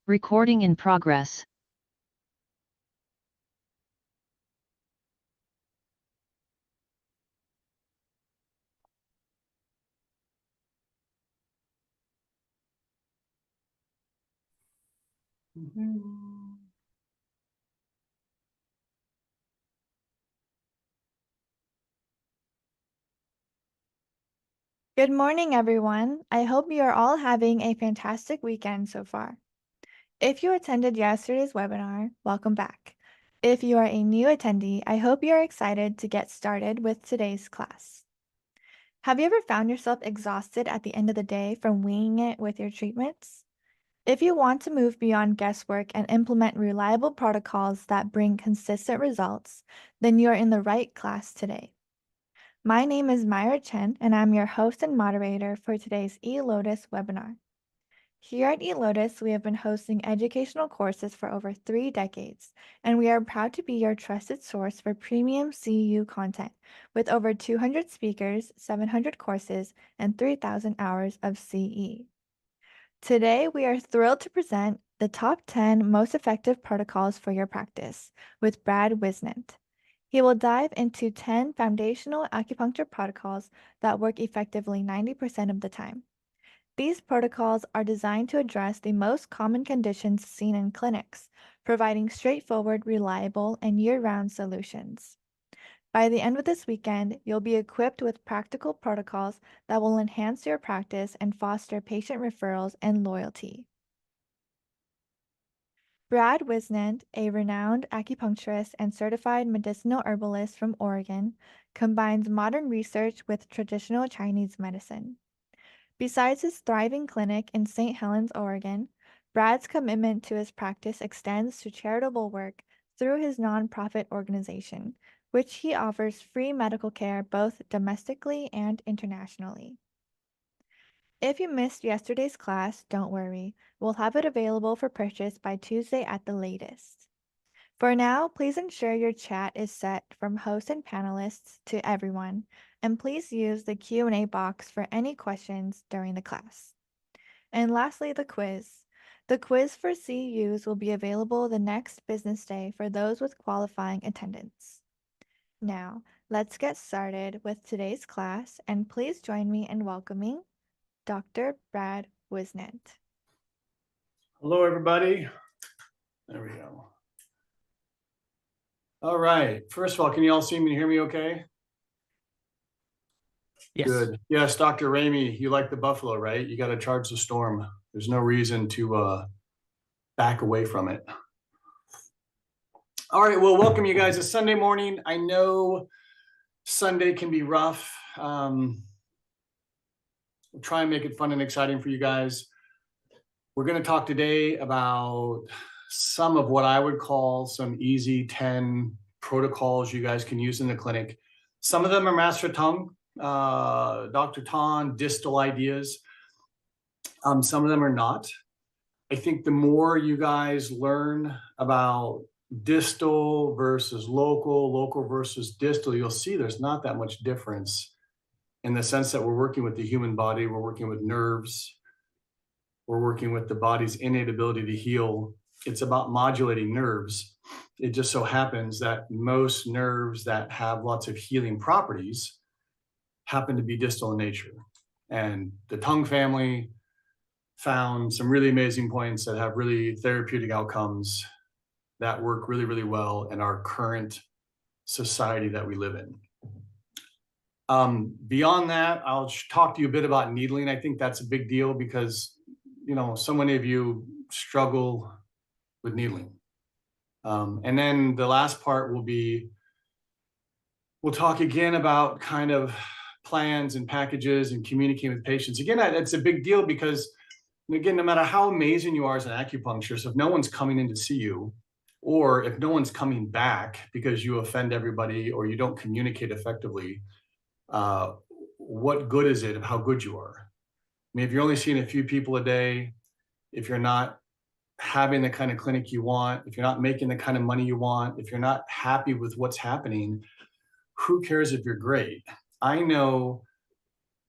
Recording in progress. Good morning, everyone. I hope you are all having a fantastic weekend so far. If you attended yesterday's webinar, welcome back. If you are a new attendee, I hope you are excited to get started with today's class. Have you ever found yourself exhausted at the end of the day from winging it with your treatments? If you want to move beyond guesswork and implement reliable protocols that bring consistent results, then you are in the right class today. My name is Myra Chen, and I'm your host and moderator for today's eLotus webinar. Here at eLotus, we have been hosting educational courses for over 3 decades, and we are proud to be your trusted source for premium CEU content with over 200 speakers, 700 courses, and 3,000 hours of CE. Today, we are thrilled to present the top 10 most effective protocols for your practice with Brad Whisnant. He will dive into 10 foundational acupuncture protocols that work effectively 90% of the time. These protocols are designed to address the most common conditions seen in clinics, providing straightforward, reliable, and year-round solutions. By the end of this weekend, you'll be equipped with practical protocols that will enhance your practice and foster patient referrals and loyalty. Brad Whisnant, a renowned acupuncturist and certified medicinal herbalist from Oregon, combines modern research with traditional Chinese medicine. Besides his thriving clinic in St. Helens, Oregon, Brad's commitment to his practice extends to charitable work through his nonprofit organization, which he offers free medical care both domestically and internationally. If you missed yesterday's class, don't worry. We'll have it available for purchase by Tuesday at the latest. For now, please ensure your chat is set from host and panelists to everyone, and please use the Q&A box for any questions during the class. And lastly, the quiz. The quiz for CEUs will be available the next business day for those with qualifying attendance. Now, let's get started with today's class, and please join me in welcoming Dr. Brad Whisnant. Hello, everybody. There we go. All right. First of all, can you all see me and hear me okay? Yes. Good. Yes, Dr. Ramey, you like the buffalo, right? You got to charge the storm. There's no reason to back away from it. All right. Well, welcome you guys. It's Sunday morning. I know Sunday can be rough. We'll try and make it fun and exciting for you guys. We're going to talk today about some of what I would call some easy 10 protocols you guys can use in the clinic. Some of them are Master Tongue, Dr. Tan, distal ideas. Some of them are not. I think the more you guys learn about distal versus local, local versus distal, you'll see there's not that much difference in the sense that we're working with the human body, we're working with nerves, we're working with the body's innate ability to heal. It's about modulating nerves. It just so happens that most nerves that have lots of healing properties happen to be distal in nature. And the tongue family found some really amazing points that have really therapeutic outcomes that work really, really well in our current society that we live in. Beyond that, I'll talk to you a bit about needling. I think that's a big deal because, so many of you struggle with needling. And then the last part will be, we'll talk again about kind of plans and packages and communicating with patients. Again, it's a big deal because, again, no matter how amazing you are as an acupuncturist, if no one's coming in to see you, or if no one's coming back because you offend everybody or you don't communicate effectively, what good is it of how good you are? I mean, if you're only seeing a few people a day, if you're not having the kind of clinic you want, if you're not making the kind of money you want, if you're not happy with what's happening, who cares if you're great? I know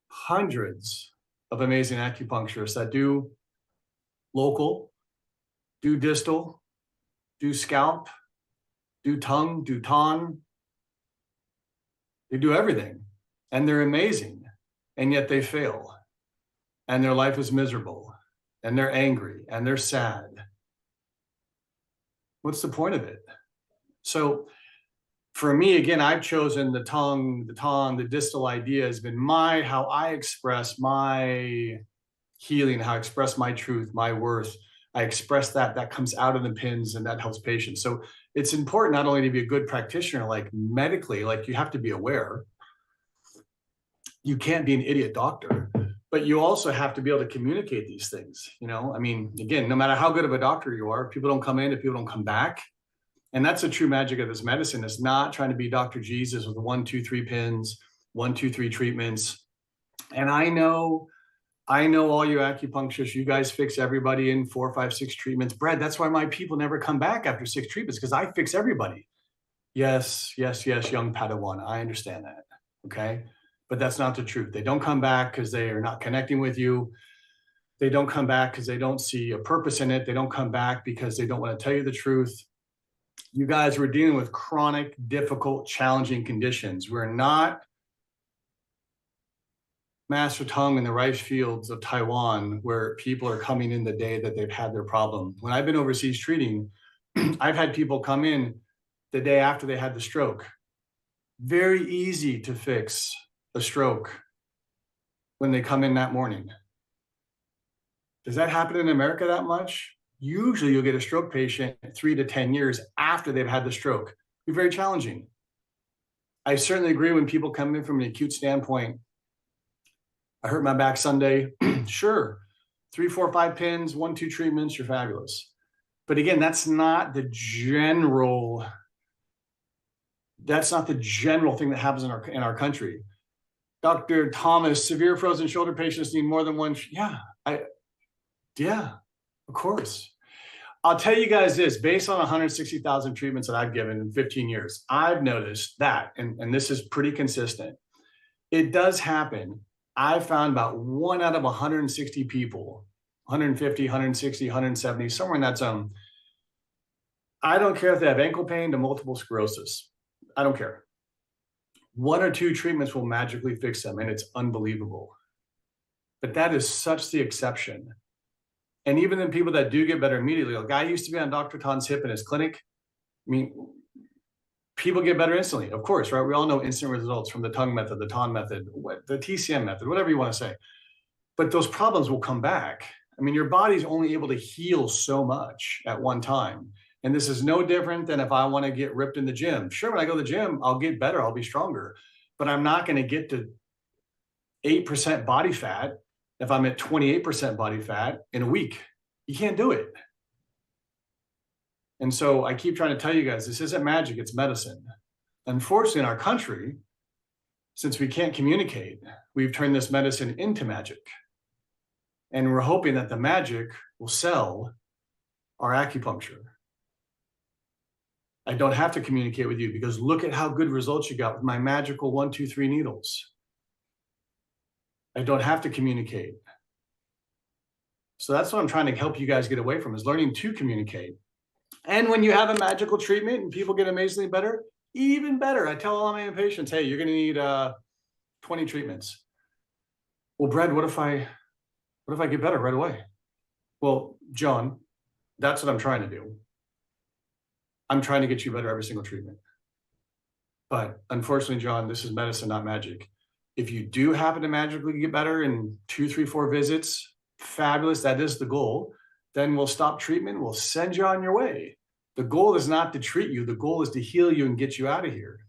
hundreds of amazing acupuncturists that do local, do distal, do scalp, do tongue, do ton. They do everything and they're amazing, and yet they fail and their life is miserable and they're angry and they're sad. What's the point of it? So for me, again, I've chosen the tongue, the ton, the distal idea has been how I express my healing, how I express my truth, my worth. I express that comes out of the pins and that helps patients. So it's important not only to be a good practitioner, like medically, like you have to be aware. You can't be an idiot doctor, but you also have to be able to communicate these things. I mean, again, no matter how good of a doctor you are, if people don't come in, if people don't come back. And that's the true magic of this medicine. It's not trying to be Dr. Jesus with 1, 2, 3 pins, 1, 2, 3 treatments. And I know all you acupuncturists, you guys fix everybody in 4, 5, 6 treatments. Brad, that's why my people never come back after 6 treatments, because I fix everybody. Yes, young Padawan. I understand that. Okay. But that's not the truth. They don't come back because they are not connecting with you. They don't come back because they don't see a purpose in it. They don't come back because they don't want to tell you the truth. You guys were dealing with chronic, difficult, challenging conditions. We're not master tongue in the rice fields of Taiwan where people are coming in the day that they've had their problem. When I've been overseas treating, I've had people come in the day after they had the stroke. Very easy to fix a stroke when they come in that morning. Does that happen in America that much? Usually you'll get a stroke patient 3 to 10 years after they've had the stroke. It'd be very challenging. I certainly agree when people come in from an acute standpoint. I hurt my back Sunday. Sure. 3, 4, 5 pins, 1, 2 treatments, you're fabulous. But again, that's not the general thing that happens in our country. Dr. Thomas, severe frozen shoulder patients need more than one. Yeah, of course. I'll tell you guys this, based on 160,000 treatments that I've given in 15 years, I've noticed that, and this is pretty consistent. It does happen. I found about 1 out of 160 people, 150, 160, 170, somewhere in that zone. I don't care if they have ankle pain to multiple sclerosis. I don't care. 1 or 2 treatments will magically fix them, and it's unbelievable. But that is such the exception. And even the people that do get better immediately, like I used to be on Dr. Tan's hip in his clinic. I mean, people get better instantly, of course, right? We all know instant results from the tongue method, the Tan method, the TCM method, whatever you want to say. But those problems will come back. I mean, your body's only able to heal so much at one time. And this is no different than if I want to get ripped in the gym. Sure, when I go to the gym, I'll get better, I'll be stronger. But I'm not going to get to 8% body fat if I'm at 28% body fat in a week. You can't do it. And so I keep trying to tell you guys, this isn't magic, it's medicine. Unfortunately, in our country, since we can't communicate, we've turned this medicine into magic. And we're hoping that the magic will sell our acupuncture. I don't have to communicate with you because look at how good results you got with my magical 1, 2, 3 needles. I don't have to communicate. So that's what I'm trying to help you guys get away from, is learning to communicate. And when you have a magical treatment and people get amazingly better, even better. I tell all my patients, hey, you're going to need 20 treatments. Well, Brad, what if I get better right away? Well, John, that's what I'm trying to do. I'm trying to get you better every single treatment. But unfortunately, John, this is medicine, not magic. If you do happen to magically get better in 2, 3, 4 visits, fabulous, that is the goal. Then we'll stop treatment, we'll send you on your way. The goal is not to treat you, the goal is to heal you and get you out of here.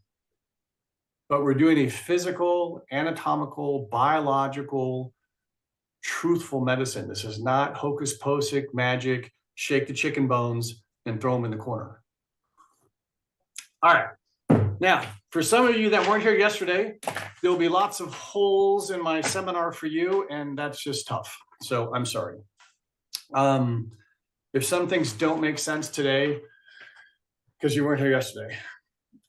But we're doing a physical, anatomical, biological, truthful medicine. This is not hocus pocus magic, shake the chicken bones and throw them in the corner. All right. Now, for some of you that weren't here yesterday, there'll be lots of holes in my seminar for you, and that's just tough. So I'm sorry. If some things don't make sense today, because you weren't here yesterday,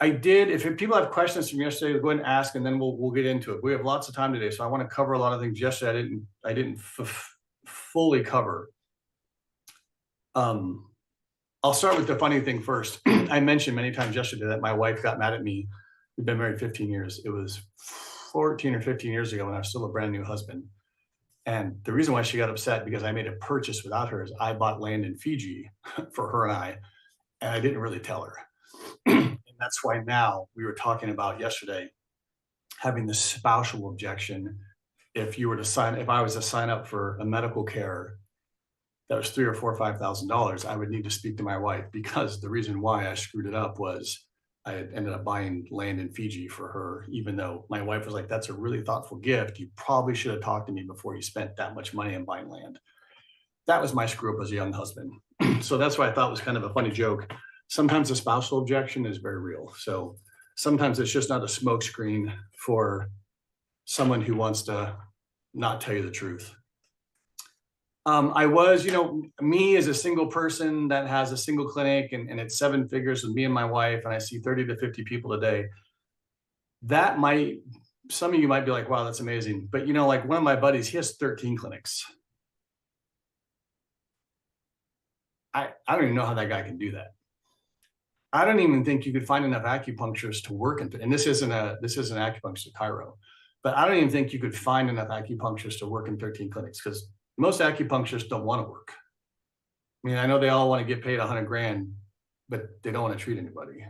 I did. If people have questions from yesterday, go ahead and ask, and then we'll get into it. We have lots of time today, so I want to cover a lot of things yesterday I didn't fully cover. I'll start with the funny thing first. I mentioned many times yesterday that my wife got mad at me. We've been married 15 years. It was 14 or 15 years ago when I was still a brand new husband. And the reason why she got upset because I made a purchase without her is I bought land in Fiji for her and I didn't really tell her. And that's why now we were talking about yesterday having the spousal objection. If I was to sign up for a medical care that was $3,000 or $4,000 or $5,000, I would need to speak to my wife, because the reason why I screwed it up was I had ended up buying land in Fiji for her, even though my wife was like, that's a really thoughtful gift. You probably should have talked to me before you spent that much money on buying land. That was my screw up as a young husband. So that's what I thought was kind of a funny joke. Sometimes a spousal objection is very real. So sometimes it's just not a smokescreen for someone who wants to not tell you the truth. I was, me as a single person that has a single clinic and it's 7 figures with me and my wife, and I see 30 to 50 people a day. Some of you might be like, wow, that's amazing. But like one of my buddies, he has 13 clinics. I don't even know how that guy can do that. I don't even think you could find enough acupuncturists to work in, and this isn't acupuncture chiro, but I don't even think you could find enough acupuncturists to work in 13 clinics, because most acupuncturists don't want to work. I mean, I know they all want to get paid 100 grand, but they don't want to treat anybody.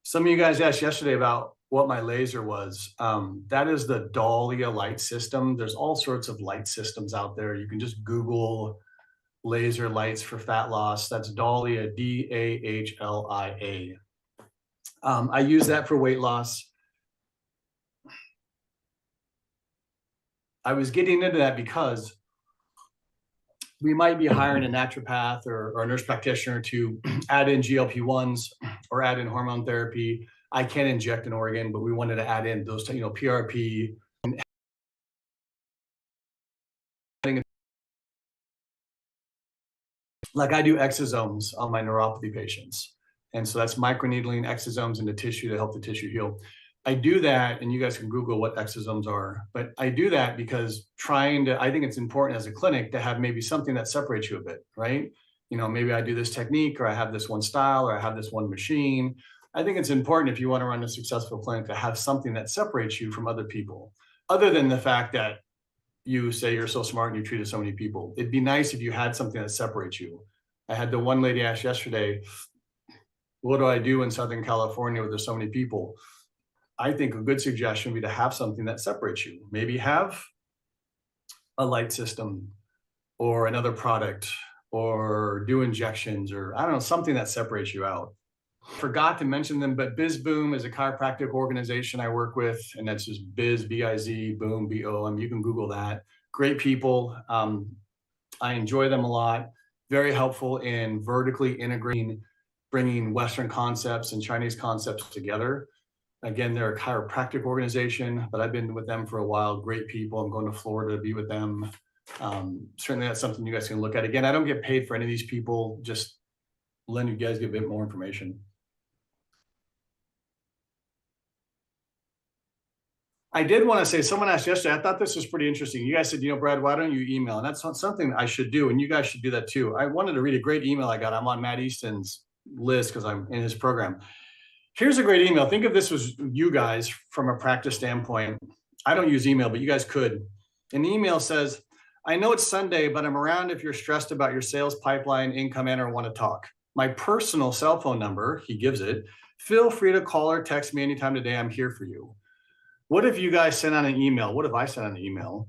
Some of you guys asked yesterday about what my laser was. That is the Dahlia light system. There's all sorts of light systems out there. You can just Google laser lights for fat loss. That's Dahlia, DAHLIA. I use that for weight loss. I was getting into that because we might be hiring a naturopath or a nurse practitioner to add in GLP-1s or add in hormone therapy. I can't inject an organ, but we wanted to add in those, PRP. Like I do exosomes on my neuropathy patients. And so that's microneedling exosomes into tissue to help the tissue heal. I do that, and you guys can Google what exosomes are, but I do that because I think it's important as a clinic to have maybe something that separates you a bit, right? Maybe I do this technique, or I have this one style, or I have this one machine. I think it's important, if you want to run a successful clinic, to have something that separates you from other people, other than the fact that you say you're so smart and you treated so many people. It'd be nice if you had something that separates you. I had the one lady ask yesterday, what do I do in Southern California where there's so many people? I think a good suggestion would be to have something that separates you. Maybe have a light system or another product, or do injections, or I don't know, something that separates you out. Forgot to mention them, but BizBoom is a chiropractic organization I work with, and that's just Biz, B-I-Z, Boom, B-O-M. You can Google that. Great people. I enjoy them a lot. Very helpful in vertically integrating, bringing Western concepts and Chinese concepts together. Again, they're a chiropractic organization, but I've been with them for a while. Great people. I'm going to Florida to be with them. Certainly that's something you guys can look at. Again, I don't get paid for any of these people, just letting you guys get a bit more information. I did want to say, someone asked yesterday, I thought this was pretty interesting. You guys said, Brad, why don't you email? And that's something I should do, and you guys should do that too. I wanted to read a great email I got. I'm on Matt Easton's list because I'm in his program. Here's a great email. Think of this as you guys from a practice standpoint. I don't use email, but you guys could. And the email says, I know it's Sunday, but I'm around if you're stressed about your sales pipeline, income, and or want to talk. My personal cell phone number, he gives it, feel free to call or text me anytime today. I'm here for you. What if you guys sent out an email? What if I sent out an email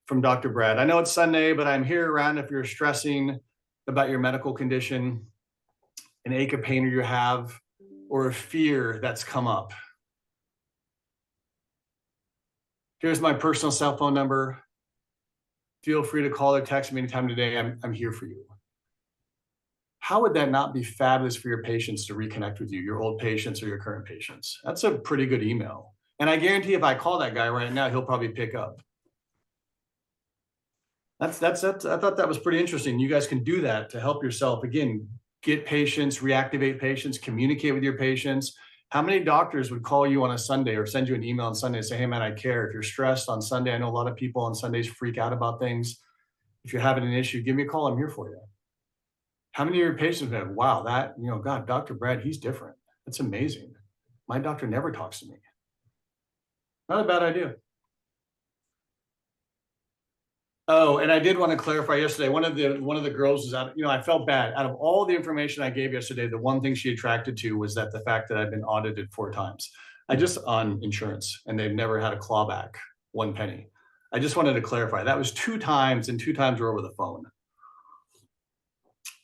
from Dr. Brad? I know it's Sunday, but I'm here around if you're stressing about your medical condition, an ache or pain you have, or a fear that's come up. Here's my personal cell phone number. Feel free to call or text me anytime today. I'm here for you. How would that not be fabulous for your patients to reconnect with you, your old patients or your current patients? That's a pretty good email. And I guarantee if I call that guy right now, he'll probably pick up. I thought that was pretty interesting. You guys can do that to help yourself. Again, get patients, reactivate patients, communicate with your patients. How many doctors would call you on a Sunday or send you an email on Sunday and say, hey man, I care. If you're stressed on Sunday, I know a lot of people on Sundays freak out about things. If you're having an issue, give me a call. I'm here for you. How many of your patients have, wow, that, God, Dr. Brad, he's different. That's amazing. My doctor never talks to me. Not a bad idea. Oh, and I did want to clarify yesterday, one of the girls was out, I felt bad. Out of all the information I gave yesterday, the one thing she attracted to was that the fact that I've been audited 4 times. I just on insurance, and they've never had a clawback, 1 penny. I just wanted to clarify. That was 2 times, and 2 times were over the phone.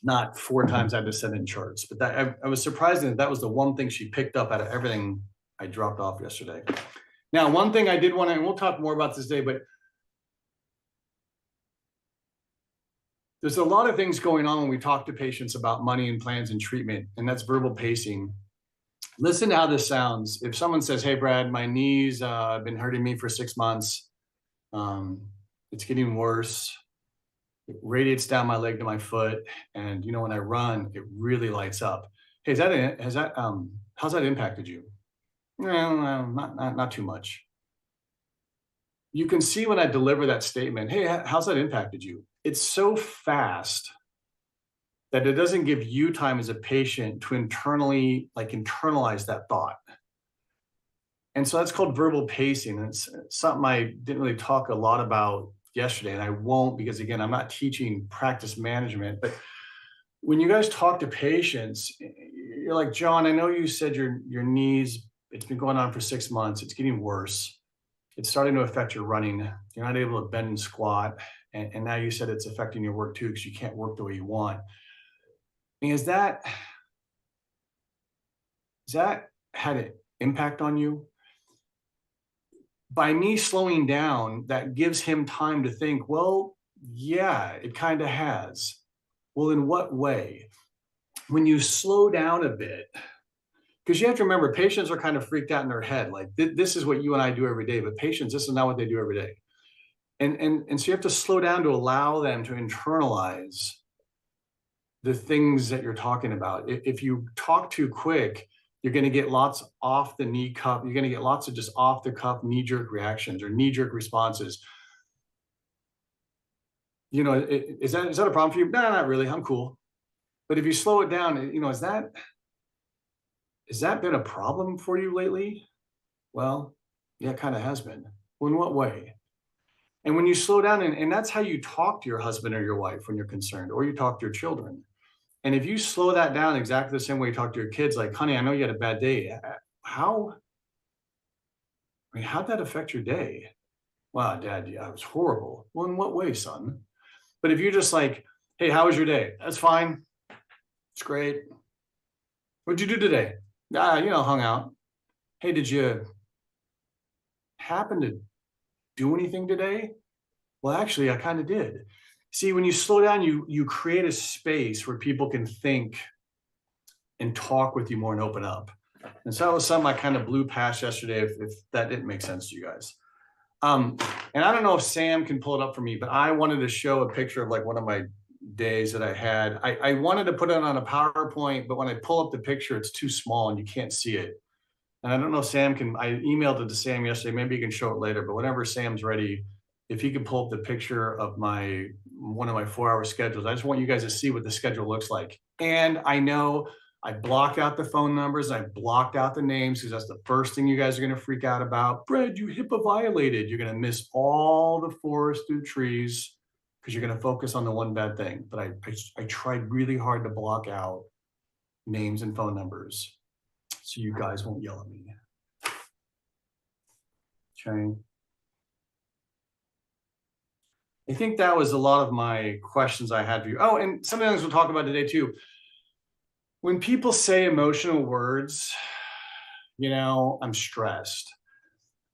Not 4 times I had to send in charts, but that I was surprised that was the one thing she picked up out of everything I dropped off yesterday. Now, one thing I did want to, and we'll talk more about this today, but there's a lot of things going on when we talk to patients about money and plans and treatment, and that's verbal pacing. Listen to how this sounds. If someone says, hey, Brad, my knees have been hurting me for 6 months. It's getting worse. It radiates down my leg to my foot. And, when I run, it really lights up. Hey, how's that impacted you? No, not too much. You can see when I deliver that statement, hey, how's that impacted you? It's so fast that it doesn't give you time as a patient to internalize that thought. And so that's called verbal pacing. And it's something I didn't really talk a lot about yesterday, and I won't because, again, I'm not teaching practice management. But when you guys talk to patients, you're like, John, I know you said your knees, it's been going on for 6 months. It's getting worse. It's starting to affect your running. You're not able to bend and squat. And now you said it's affecting your work too, because you can't work the way you want. I mean, has that had an impact on you? By me slowing down, that gives him time to think, well, yeah, it kind of has. Well, in what way? When you slow down a bit, because you have to remember, patients are kind of freaked out in their head. Like, this is what you and I do every day, but patients, this is not what they do every day. And so you have to slow down to allow them to internalize the things that you're talking about. If you talk too quick, you're going to get lots off the knee cuff. You're going to get lots of just off the cuff knee-jerk reactions or knee-jerk responses. Is that a problem for you? No, not really. I'm cool. But if you slow it down, has that been a problem for you lately? Well, yeah, it kind of has been. Well, in what way? And when you slow down, and that's how you talk to your husband or your wife when you're concerned, or you talk to your children. And if you slow that down exactly the same way you talk to your kids, like, honey, I know you had a bad day. How'd that affect your day? Wow, Dad, yeah, it was horrible. Well, in what way, son? But if you're just like, hey, how was your day? That's fine. It's great. What'd you do today? Hung out. Hey, did you happen to do anything today? Well, actually, I kind of did. See, when you slow down, you create a space where people can think and talk with you more and open up. And so that was something I kind of blew past yesterday, if that didn't make sense to you guys. And I don't know if Sam can pull it up for me, but I wanted to show a picture of like one of my days that I had. I wanted to put it on a PowerPoint, but when I pull up the picture, it's too small and you can't see it. And I don't know if Sam can, I emailed it to Sam yesterday, maybe you can show it later, but whenever Sam's ready, if he could pull up the picture of one of my 4-hour schedules. I just want you guys to see what the schedule looks like. And I know I blocked out the phone numbers. I blocked out the names because that's the first thing you guys are going to freak out about. Brad, you HIPAA violated. You're going to miss all the forest through trees because you're going to focus on the one bad thing. But I tried really hard to block out names and phone numbers. so you guys won't yell at me. Okay. I think that was a lot of my questions I had for you. Oh, and some of the things we'll talk about today too. When people say emotional words, I'm stressed.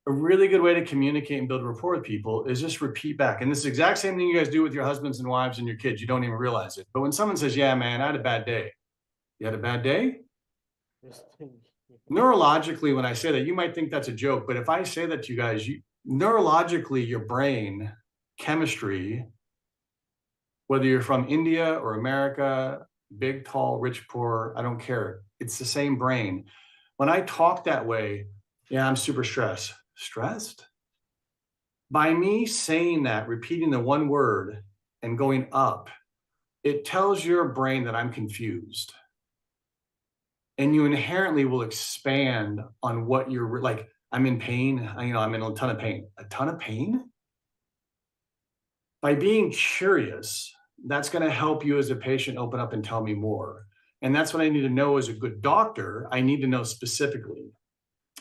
A really good way to communicate and build rapport with people is just repeat back. And this is the exact same thing you guys do with your husbands and wives and your kids. You don't even realize it. But when someone says, yeah, man, I had a bad day. You had a bad day? Neurologically, when I say that, you might think that's a joke. But if I say that to you guys, neurologically, your brain chemistry, whether you're from India or America, big, tall, rich, poor, I don't care. It's the same brain. When I talk that way, yeah, I'm super stressed. Stressed? By me saying that, repeating the one word and going up, it tells your brain that I'm confused. And you inherently will expand on what you're like. I'm in pain. I'm in a ton of pain. A ton of pain? By being curious, that's going to help you as a patient open up and tell me more. And that's what I need to know as a good doctor. I need to know specifically.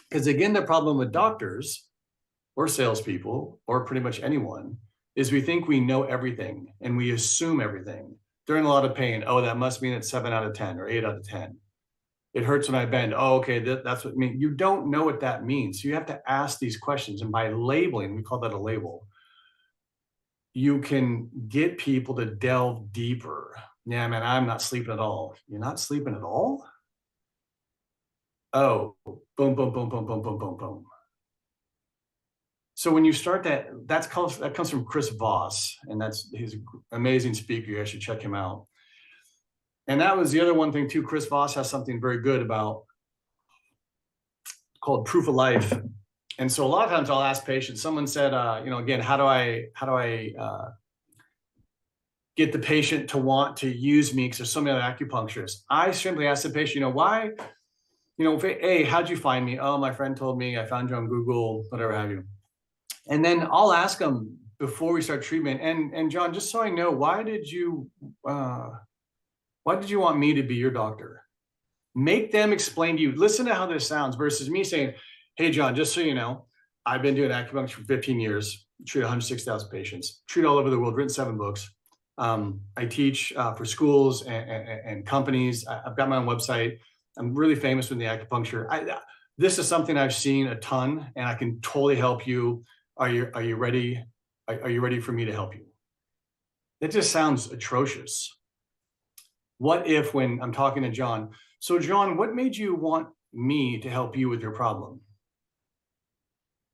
Because again, the problem with doctors or salespeople or pretty much anyone is we think we know everything and we assume everything. They're in a lot of pain. Oh, that must mean it's 7 out of 10 or 8 out of 10. It hurts when I bend. Oh, okay, that's what it means. You don't know what that means. So you have to ask these questions. And by labeling, we call that a label, you can get people to delve deeper. Yeah, man, I'm not sleeping at all. You're not sleeping at all? Oh, boom, boom, boom, boom, boom, boom, boom, boom. So when you start that comes from Chris Voss, and he's an amazing speaker. You guys should check him out. And that was the other one thing too. Chris Voss has something very good about called proof of life. And so a lot of times I'll ask patients, someone said, again, how do I get the patient to want to use me? Because there's so many other acupuncturists. I simply ask the patient, why, hey, how'd you find me? Oh, my friend told me, I found you on Google, whatever have you. And then I'll ask them before we start treatment. And John, just so I know, why did you want me to be your doctor? Make them explain to you. Listen to how this sounds versus me saying, hey, John, just so you know, I've been doing acupuncture for 15 years, treat 106,000 patients, treat all over the world, written 7 books. I teach for schools and companies. I've got my own website. I'm really famous with the acupuncture. This is something I've seen a ton, and I can totally help you. Are you ready? Are you ready for me to help you? It just sounds atrocious. What if when I'm talking to John, so John, what made you want me to help you with your problem?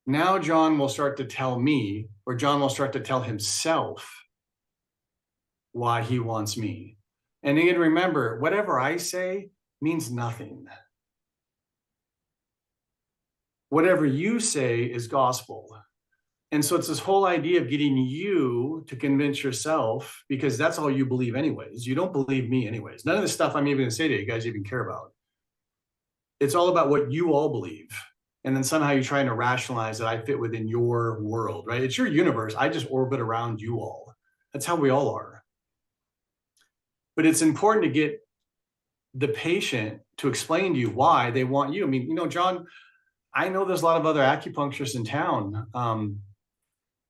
Now John will start to tell me, or John will start to tell himself why he wants me. And again, remember, whatever I say means nothing. Whatever you say is gospel. And so it's this whole idea of getting you to convince yourself, because that's all you believe anyways. You don't believe me anyways. None of the stuff I'm even going to say to you guys even care about. It's all about what you all believe. And then somehow you're trying to rationalize that I fit within your world, right? It's your universe. I just orbit around you all. That's how we all are. But it's important to get the patient to explain to you why they want you. I mean, John, I know there's a lot of other acupuncturists in town.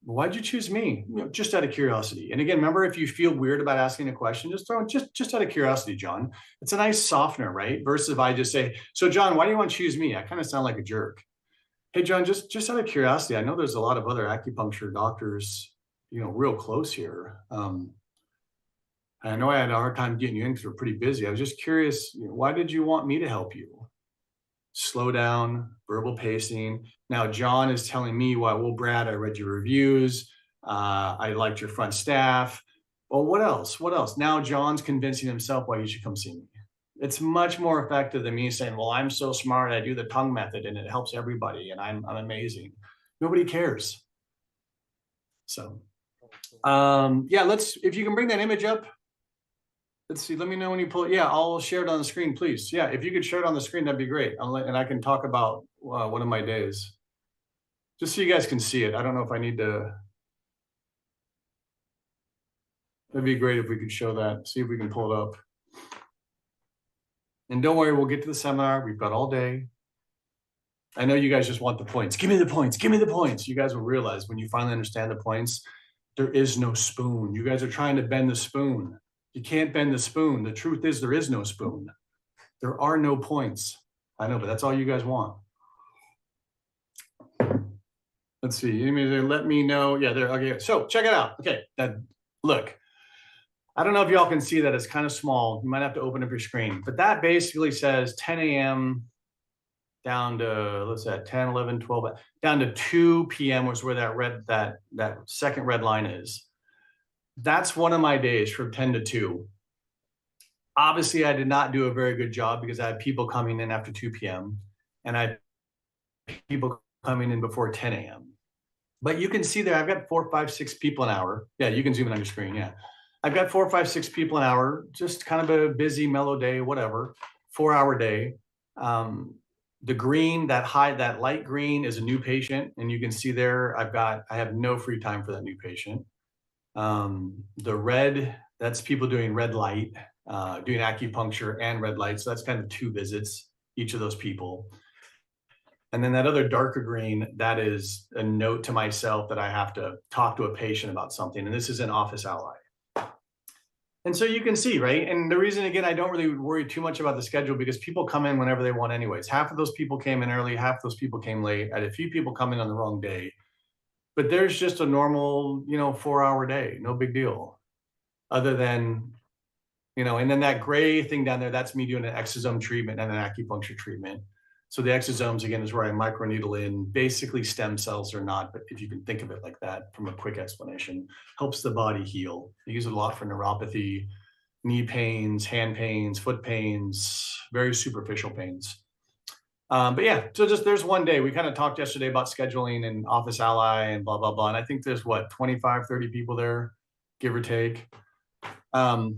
Why'd you choose me? Just out of curiosity. And again, remember, if you feel weird about asking a question, just throw it just out of curiosity, John. It's a nice softener, right? Versus if I just say, so John, why do you want to choose me? I kind of sound like a jerk. Hey, John, just out of curiosity, I know there's a lot of other acupuncture doctors, real close here. I know I had a hard time getting you in because we're pretty busy. I was just curious, why did you want me to help you? Slow down, verbal pacing. Now, John is telling me why, well, Brad, I read your reviews. I liked your front staff. Well, what else? What else? Now John's convincing himself why he should come see me. It's much more effective than me saying, well, I'm so smart. I do the tongue method and it helps everybody. And I'm amazing. Nobody cares. So, yeah, if you can bring that image up. Let's see. Let me know when you pull it. Yeah, I'll share it on the screen, please. Yeah, if you could share it on the screen, that'd be great. And I can talk about one of my days. Just so you guys can see it. I don't know if I need to. That'd be great if we could show that. See if we can pull it up. And don't worry, we'll get to the seminar. We've got all day. I know you guys just want the points. Give me the points. Give me the points. You guys will realize when you finally understand the points, there is no spoon. You guys are trying to bend the spoon. You can't bend the spoon. The truth is there is no spoon. There are no points. I know, but that's all you guys want. Let's see. You mean to let me know? Yeah, there. Okay. So check it out. Okay. Look. I don't know if y'all can see that. It's kind of small. You might have to open up your screen. But that basically says 10 a.m. down to, let's say 10, 11, 12, down to 2 p.m. was where that second red line is. That's one of my days from 10 to 2. Obviously, I did not do a very good job because I had people coming in after 2 p.m. and I had people coming in before 10 a.m. But you can see there, I've got 4, 5, 6 people an hour. Yeah, you can zoom in on your screen. Yeah. I've got 4, 5, 6 people an hour, just kind of a busy, mellow day, whatever, 4-hour day. The green, that light green is a new patient. And you can see there, I have no free time for that new patient. The red, that's people doing red light, doing acupuncture and red light. So that's kind of 2 visits, each of those people. And then that other darker green, that is a note to myself that I have to talk to a patient about something. And this is an office ally. And so you can see, right? And the reason, again, I don't really worry too much about the schedule because people come in whenever they want anyways. Half of those people came in early, half of those people came late. I had a few people come in on the wrong day. But there's just a normal, 4-hour day, no big deal. Other than, and then that gray thing down there, that's me doing an exosome treatment and an acupuncture treatment. So the exosomes, again, is where I microneedle in basically stem cells or not, but if you can think of it like that from a quick explanation, helps the body heal. I use it a lot for neuropathy, knee pains, hand pains, foot pains, very superficial pains. But yeah, so just there's one day. We kind of talked yesterday about scheduling and office ally and blah, blah, blah. And I think there's 25, 30 people there, give or take. Dr.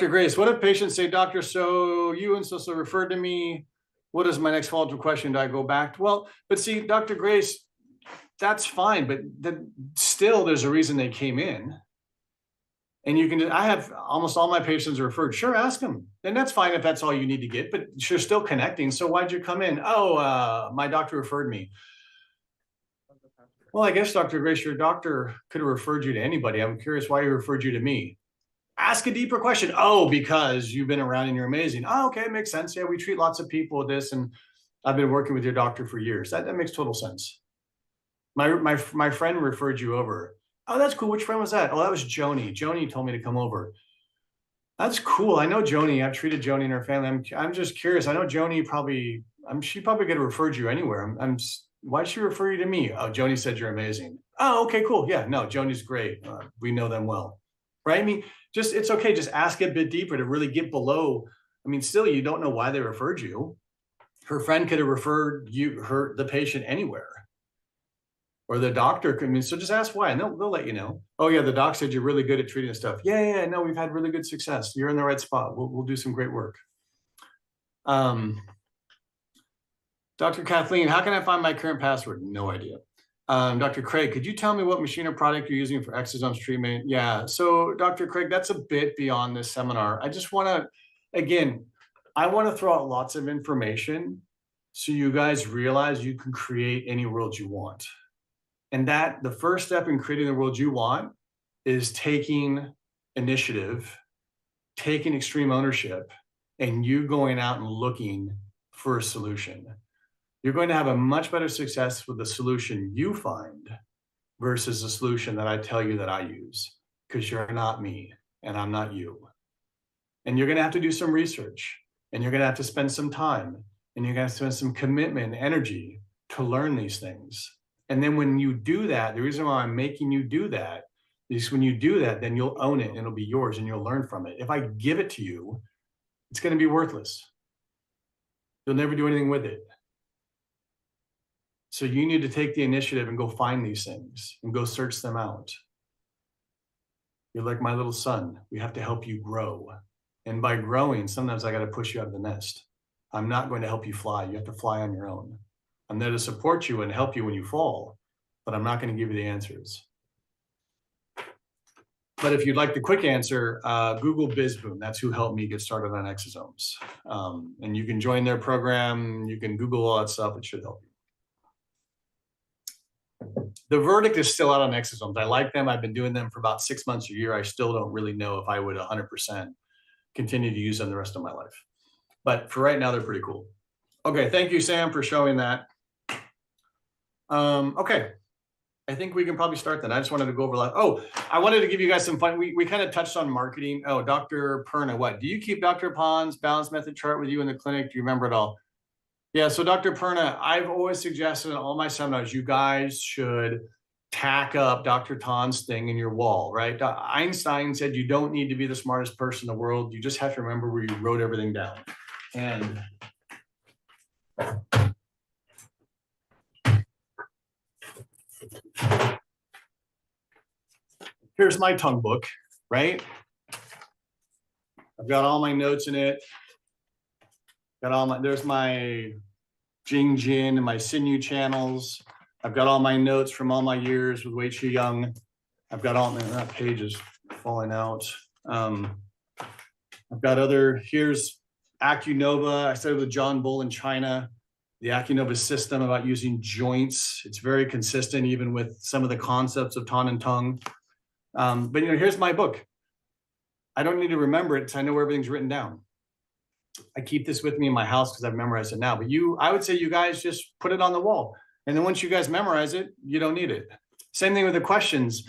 Grace, what if patients say, doctor, so you and so referred to me. What is my next follow-up question? Do I go back? Well, but see, Dr. Grace, that's fine, but still there's a reason they came in. And I have almost all my patients referred. Sure, ask them. And that's fine if that's all you need to get, but you're still connecting. So why'd you come in? Oh, my doctor referred me. Well, I guess, Dr. Grace, your doctor could have referred you to anybody. I'm curious why he referred you to me. Ask a deeper question. Oh, because you've been around and you're amazing. Oh, okay, it makes sense. Yeah, we treat lots of people with this, and I've been working with your doctor for years. That makes total sense. My friend referred you over. Oh, that's cool. Which friend was that? Oh, that was Joni. Joni told me to come over. That's cool. I know Joni. I've treated Joni and her family. I'm just curious. I know Joni she probably could have referred you anywhere. Why'd she refer you to me? Oh, Joni said you're amazing. Oh, okay, cool. Yeah, no, Joni's great. We know them well, right? I mean, it's okay. Just ask a bit deeper to really get below. I mean, still, you don't know why they referred you. Her friend could have referred the patient anywhere. Or the doctor could, so just ask why, and they'll let you know. Oh yeah, the doc said you're really good at treating stuff. Yeah, no, we've had really good success. You're in the right spot. We'll do some great work. Dr. Kathleen, how can I find my current password? No idea. Dr. Craig, could you tell me what machine or product you're using for exosomes treatment? Yeah, so Dr. Craig, that's a bit beyond this seminar. I just want to, again, I want to throw out lots of information so you guys realize you can create any world you want. And that the first step in creating the world you want is taking initiative, taking extreme ownership, and you going out and looking for a solution. You're going to have a much better success with the solution you find versus the solution that I tell you that I use, because you're not me and I'm not you. And you're going to have to do some research, and you're going to have to spend some time, and you're going to spend some commitment and energy to learn these things. And then when you do that, the reason why I'm making you do that is when you do that, then you'll own it and it'll be yours and you'll learn from it. If I give it to you, it's going to be worthless. You'll never do anything with it. So you need to take the initiative and go find these things and go search them out. You're like my little son. We have to help you grow. And by growing, sometimes I got to push you out of the nest. I'm not going to help you fly. You have to fly on your own. I'm there to support you and help you when you fall, but I'm not going to give you the answers. But if you'd like the quick answer, Google BizBoom. That's who helped me get started on exosomes. And you can join their program. You can Google all that stuff. It should help you. The verdict is still out on exosomes. I like them. I've been doing them for about 6 months, a year. I still don't really know if I would 100% continue to use them the rest of my life. But for right now, they're pretty cool. Okay, thank you, Sam, for showing that. Okay, I think we can probably start then. I just wanted to go over like, oh, I wanted to give you guys some fun. We kind of touched on marketing. Oh, Dr. Perna, what? Do you keep Dr. Pond's balance method chart with you in the clinic? Do you remember it all? Yeah, so Dr. Perna, I've always suggested in all my seminars, you guys should tack up Dr. Ton's thing in your wall, right? Einstein said you don't need to be the smartest person in the world. You just have to remember where you wrote everything down. And here's my tongue book, right? I've got all my notes in it. Got all my, there's my Jing Jin and my sinew channels. I've got all my notes from all my years with Wei Chi Young. I've got all my, that page is falling out. I've got other, here's Acunova. I studied with John Bull in China. The Acunova system about using joints. It's very consistent even with some of the concepts of Ton and Tongue. But here's my book. I don't need to remember it because I know where everything's written down. I keep this with me in my house because I've memorized it now. But I would say you guys just put it on the wall. And then once you guys memorize it, you don't need it. Same thing with the questions.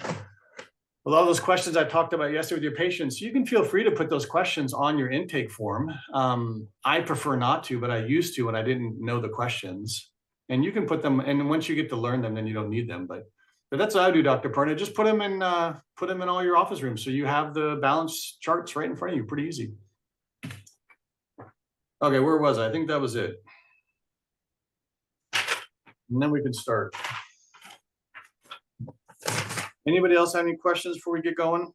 A lot of those questions I talked about yesterday with your patients, you can feel free to put those questions on your intake form. I prefer not to, but I used to when I didn't know the questions. And you can put them, and once you get to learn them, then you don't need them. But that's what I do, Dr. Perna. Just put them in all your office rooms so you have the balance charts right in front of you. Pretty easy. Okay, where was I? I think that was it. And then we can start. Anybody else have any questions before we get going?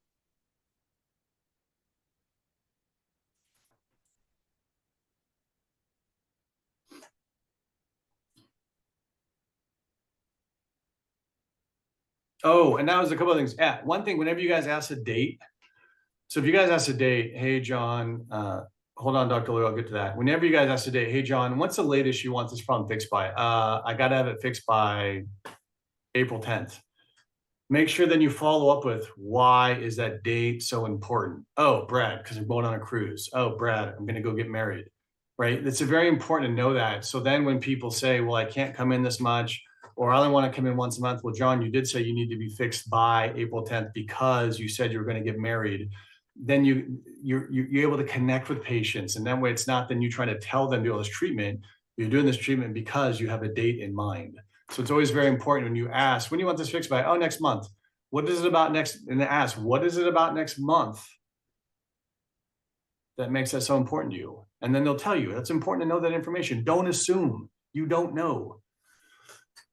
Oh, and that was a couple of things. Yeah, one thing, whenever you guys ask a date, so if you guys ask a date, hey, John, hold on, Dr. Lou, I'll get to that. Whenever you guys ask a date, hey, John, what's the latest you want this problem fixed by? I got to have it fixed by April 10th. Make sure then you follow up with, why is that date so important? Oh, Brad, because I'm going on a cruise. Oh, Brad, I'm going to go get married, right? It's very important to know that. So then when people say, well, I can't come in this much, or I only want to come in once a month. Well, John, you did say you need to be fixed by April 10th because you said you were going to get married. Then you're able to connect with patients. And that way it's not then you trying to tell them to do all this treatment. You're doing this treatment because you have a date in mind. So it's always very important when you ask, when do you want this fixed by? Oh, next month. What is it about next? And they ask, what is it about next month that makes that so important to you? And then they'll tell you. That's important to know that information. Don't assume you don't know.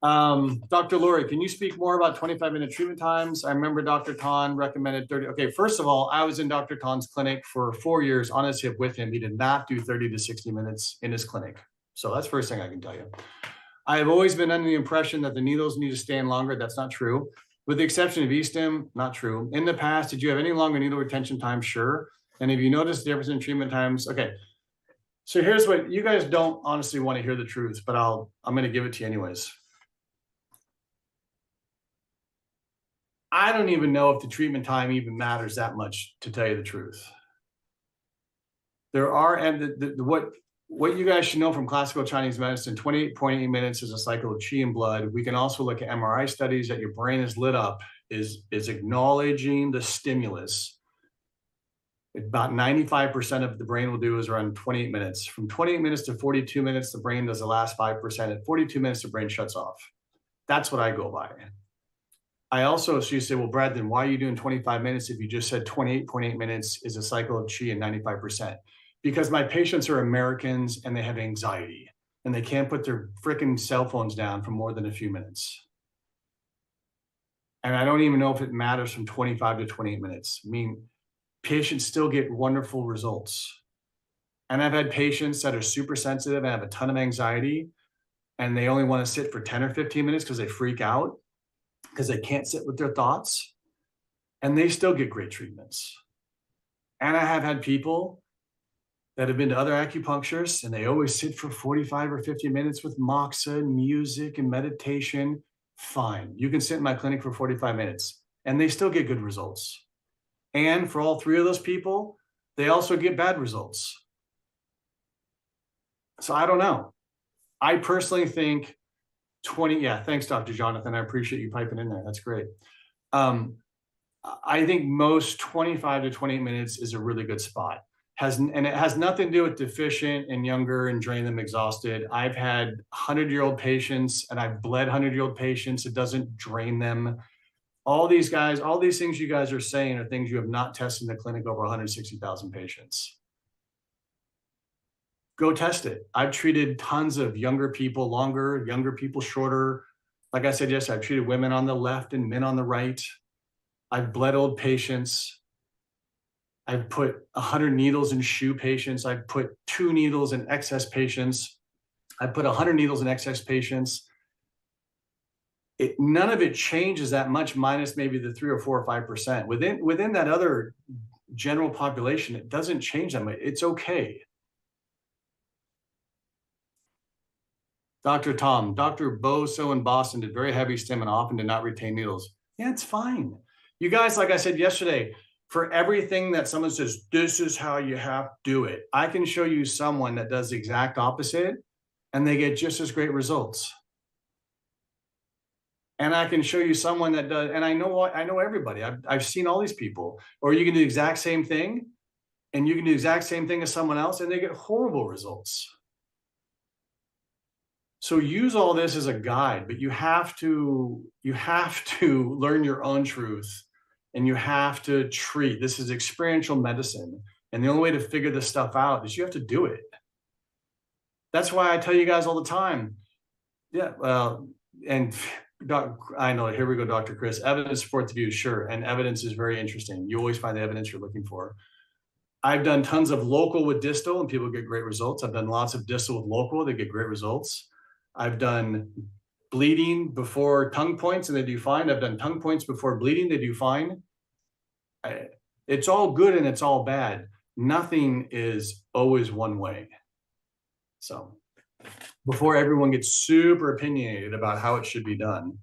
Dr. Lori, can you speak more about 25-minute treatment times? I remember Dr. Ton recommended 30. Okay, first of all, I was in Dr. Ton's clinic for 4 years on his hip with him. He did not do 30 to 60 minutes in his clinic. So that's the first thing I can tell you. I have always been under the impression that the needles need to stay in longer. That's not true. With the exception of E-stim, not true. In the past, did you have any longer needle retention time? Sure. And have you noticed the difference in treatment times? Okay. So here's what you guys don't honestly want to hear the truth, but I'm going to give it to you anyways. I don't even know if the treatment time even matters that much, to tell you the truth. There are, and what you guys should know from classical Chinese medicine, 28.8 minutes is a cycle of qi and blood. We can also look at MRI studies that your brain is lit up, is acknowledging the stimulus. About 95% of the brain will do is around 28 minutes. From 28 minutes to 42 minutes, the brain does the last 5%. At 42 minutes, the brain shuts off. That's what I go by. I also, so you say, well, Brad, then why are you doing 25 minutes if you just said 28.8 minutes is a cycle of qi and 95%? Because my patients are Americans and they have anxiety and they can't put their freaking cell phones down for more than a few minutes. And I don't even know if it matters from 25 to 28 minutes. I mean, patients still get wonderful results. And I've had patients that are super sensitive and have a ton of anxiety and they only want to sit for 10 or 15 minutes because they freak out, because they can't sit with their thoughts. and they still get great treatments. And I have had people that have been to other acupuncturists and they always sit for 45 or 50 minutes with moxa and music and meditation. Fine. You can sit in my clinic for 45 minutes and they still get good results. And for all three of those people, they also get bad results. So I don't know. I personally think 20, yeah, thanks, Dr. Jonathan. I appreciate you piping in there. That's great. I think most 25 to 28 minutes is a really good spot. And it has nothing to do with deficient and younger and drain them exhausted. I've had 100-year-old patients and I've bled 100-year-old patients. It doesn't drain them. All these guys, all these things you guys are saying are things you have not tested in the clinic over 160,000 patients. Go test it. I've treated tons of younger people longer, younger people shorter. Like I said yesterday, I've treated women on the left and men on the right. I've bled old patients. I've put 100 needles in shoe patients. I've put 2 needles in excess patients. I've put 100 needles in excess patients. None of it changes that much, minus maybe the 3 or 4 or 5%. Within that other general population, it doesn't change that much. It's okay. Dr. Tom, Dr. Boso in Boston did very heavy stim and often did not retain needles. Yeah, it's fine. You guys, like I said yesterday, for everything that someone says, this is how you have to do it, I can show you someone that does the exact opposite and they get just as great results. And I can show you someone that does, and I know everybody. I've seen all these people. Or you can do the exact same thing and you can do the exact same thing as someone else and they get horrible results. So use all this as a guide, but you have to learn your own truth. And you have to treat. This is experiential medicine. And the only way to figure this stuff out is you have to do it. That's why I tell you guys all the time. Yeah, well, and I know, here we go, Dr. Chris. Evidence supports views, sure. And evidence is very interesting. You always find the evidence you're looking for. I've done tons of local with distal and people get great results. I've done lots of distal with local, they get great results. I've done bleeding before tongue points and they do fine. I've done tongue points before bleeding, they do fine. It's all good and it's all bad. Nothing is always one way. So before everyone gets super opinionated about how it should be done.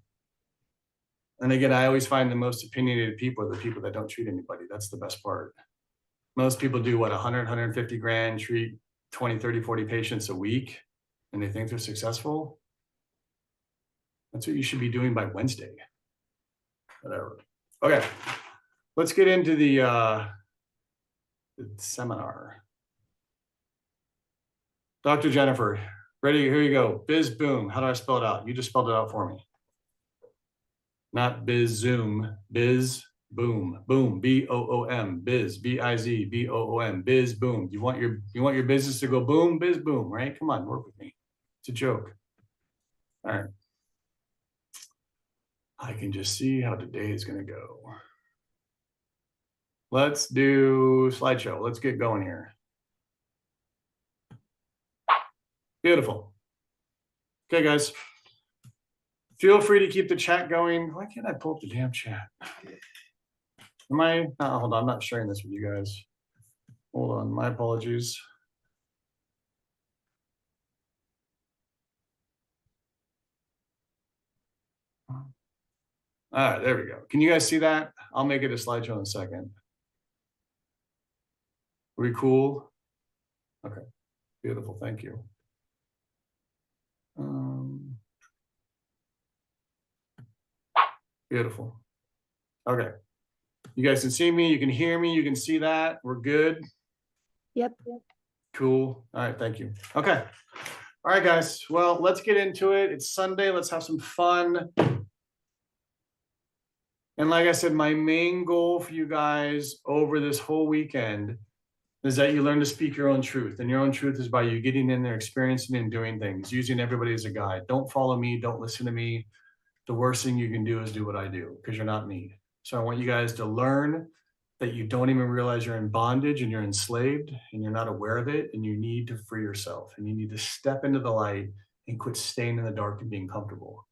And again, I always find the most opinionated people are the people that don't treat anybody. That's the best part. Most people do what, 100, 150 grand, treat 20, 30, 40 patients a week, and they think they're successful. That's what you should be doing by Wednesday. Whatever. Okay, let's get into the seminar. Dr. Jennifer, ready? Here you go. Biz boom. How do I spell it out? You just spelled it out for me. Not biz zoom. Biz boom. Boom. B-O-O-M. Biz. B-I-Z. B-O-O-M. Biz boom. You want your business to go boom? Biz boom, right? Come on, work with me. It's a joke. All right. I can just see how today is going to go. Let's do slideshow. Let's get going here. Beautiful. Okay, guys. Feel free to keep the chat going. Why can't I pull up the damn chat? Am I? Hold on. I'm not sharing this with you guys. Hold on. My apologies. All right, there we go. Can you guys see that? I'll make it a slideshow in a second. Are we cool? Okay, beautiful. Thank you. Beautiful. Okay. You guys can see me. You can hear me. You can see that. We're good. Yep. Cool. All right. Thank you. Okay. All right, guys. Well, let's get into it. It's Sunday. Let's have some fun. And like I said, my main goal for you guys over this whole weekend is that you learn to speak your own truth. And your own truth is by you getting in there, experiencing and doing things, using everybody as a guide. Don't follow me. Don't listen to me. The worst thing you can do is do what I do, because you're not me. So I want you guys to learn that you don't even realize you're in bondage and you're enslaved and you're not aware of it. And you need to free yourself and you need to step into the light and quit staying in the dark and being comfortable.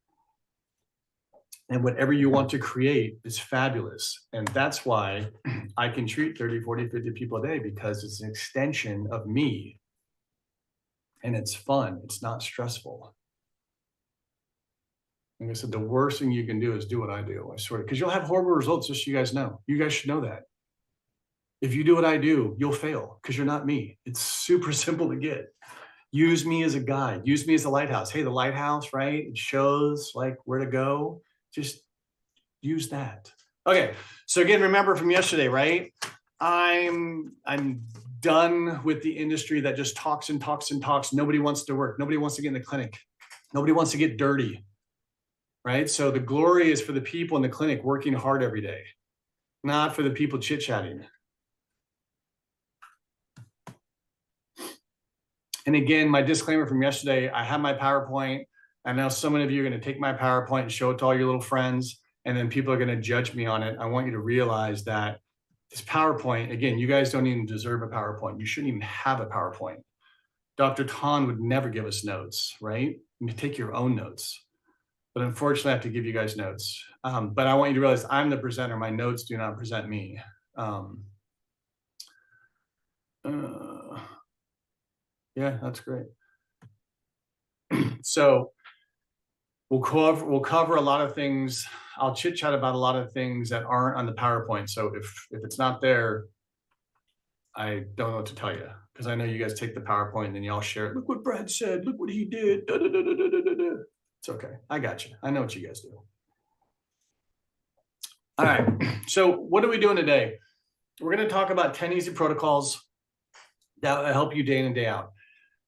And whatever you want to create is fabulous. And that's why I can treat 30, 40, 50 people a day, because it's an extension of me. And it's fun. It's not stressful. Like I said, the worst thing you can do is do what I do, I swear, because you'll have horrible results, just so you guys know. You guys should know that. If you do what I do, you'll fail because you're not me. It's super simple to get. Use me as a guide. Use me as a lighthouse. Hey, the lighthouse, right? It shows like where to go. Just use that. Okay. So again, remember from yesterday, right? I'm done with the industry that just talks and talks and talks. Nobody wants to work. Nobody wants to get in the clinic. Nobody wants to get dirty, right? So the glory is for the people in the clinic working hard every day, not for the people chit-chatting. And again, my disclaimer from yesterday, I have my PowerPoint. I know some of you are going to take my PowerPoint and show it to all your little friends, and then people are going to judge me on it. I want you to realize that this PowerPoint, again, you guys don't even deserve a PowerPoint. You shouldn't even have a PowerPoint. Dr. Tan would never give us notes, right? You take your own notes. But unfortunately, I have to give you guys notes. But I want you to realize I'm the presenter. My notes do not present me. Yeah, that's great. So we'll cover a lot of things. I'll chit chat about a lot of things that aren't on the PowerPoint. So if it's not there, I don't know what to tell you, because I know you guys take the PowerPoint and then y'all share it. Look what Brad said. Look what he did. Da, da, da, da, da, da, da. It's okay. I got you. I know what you guys do. All right. So what are we doing today? We're going to talk about 10 easy protocols that will help you day in and day out.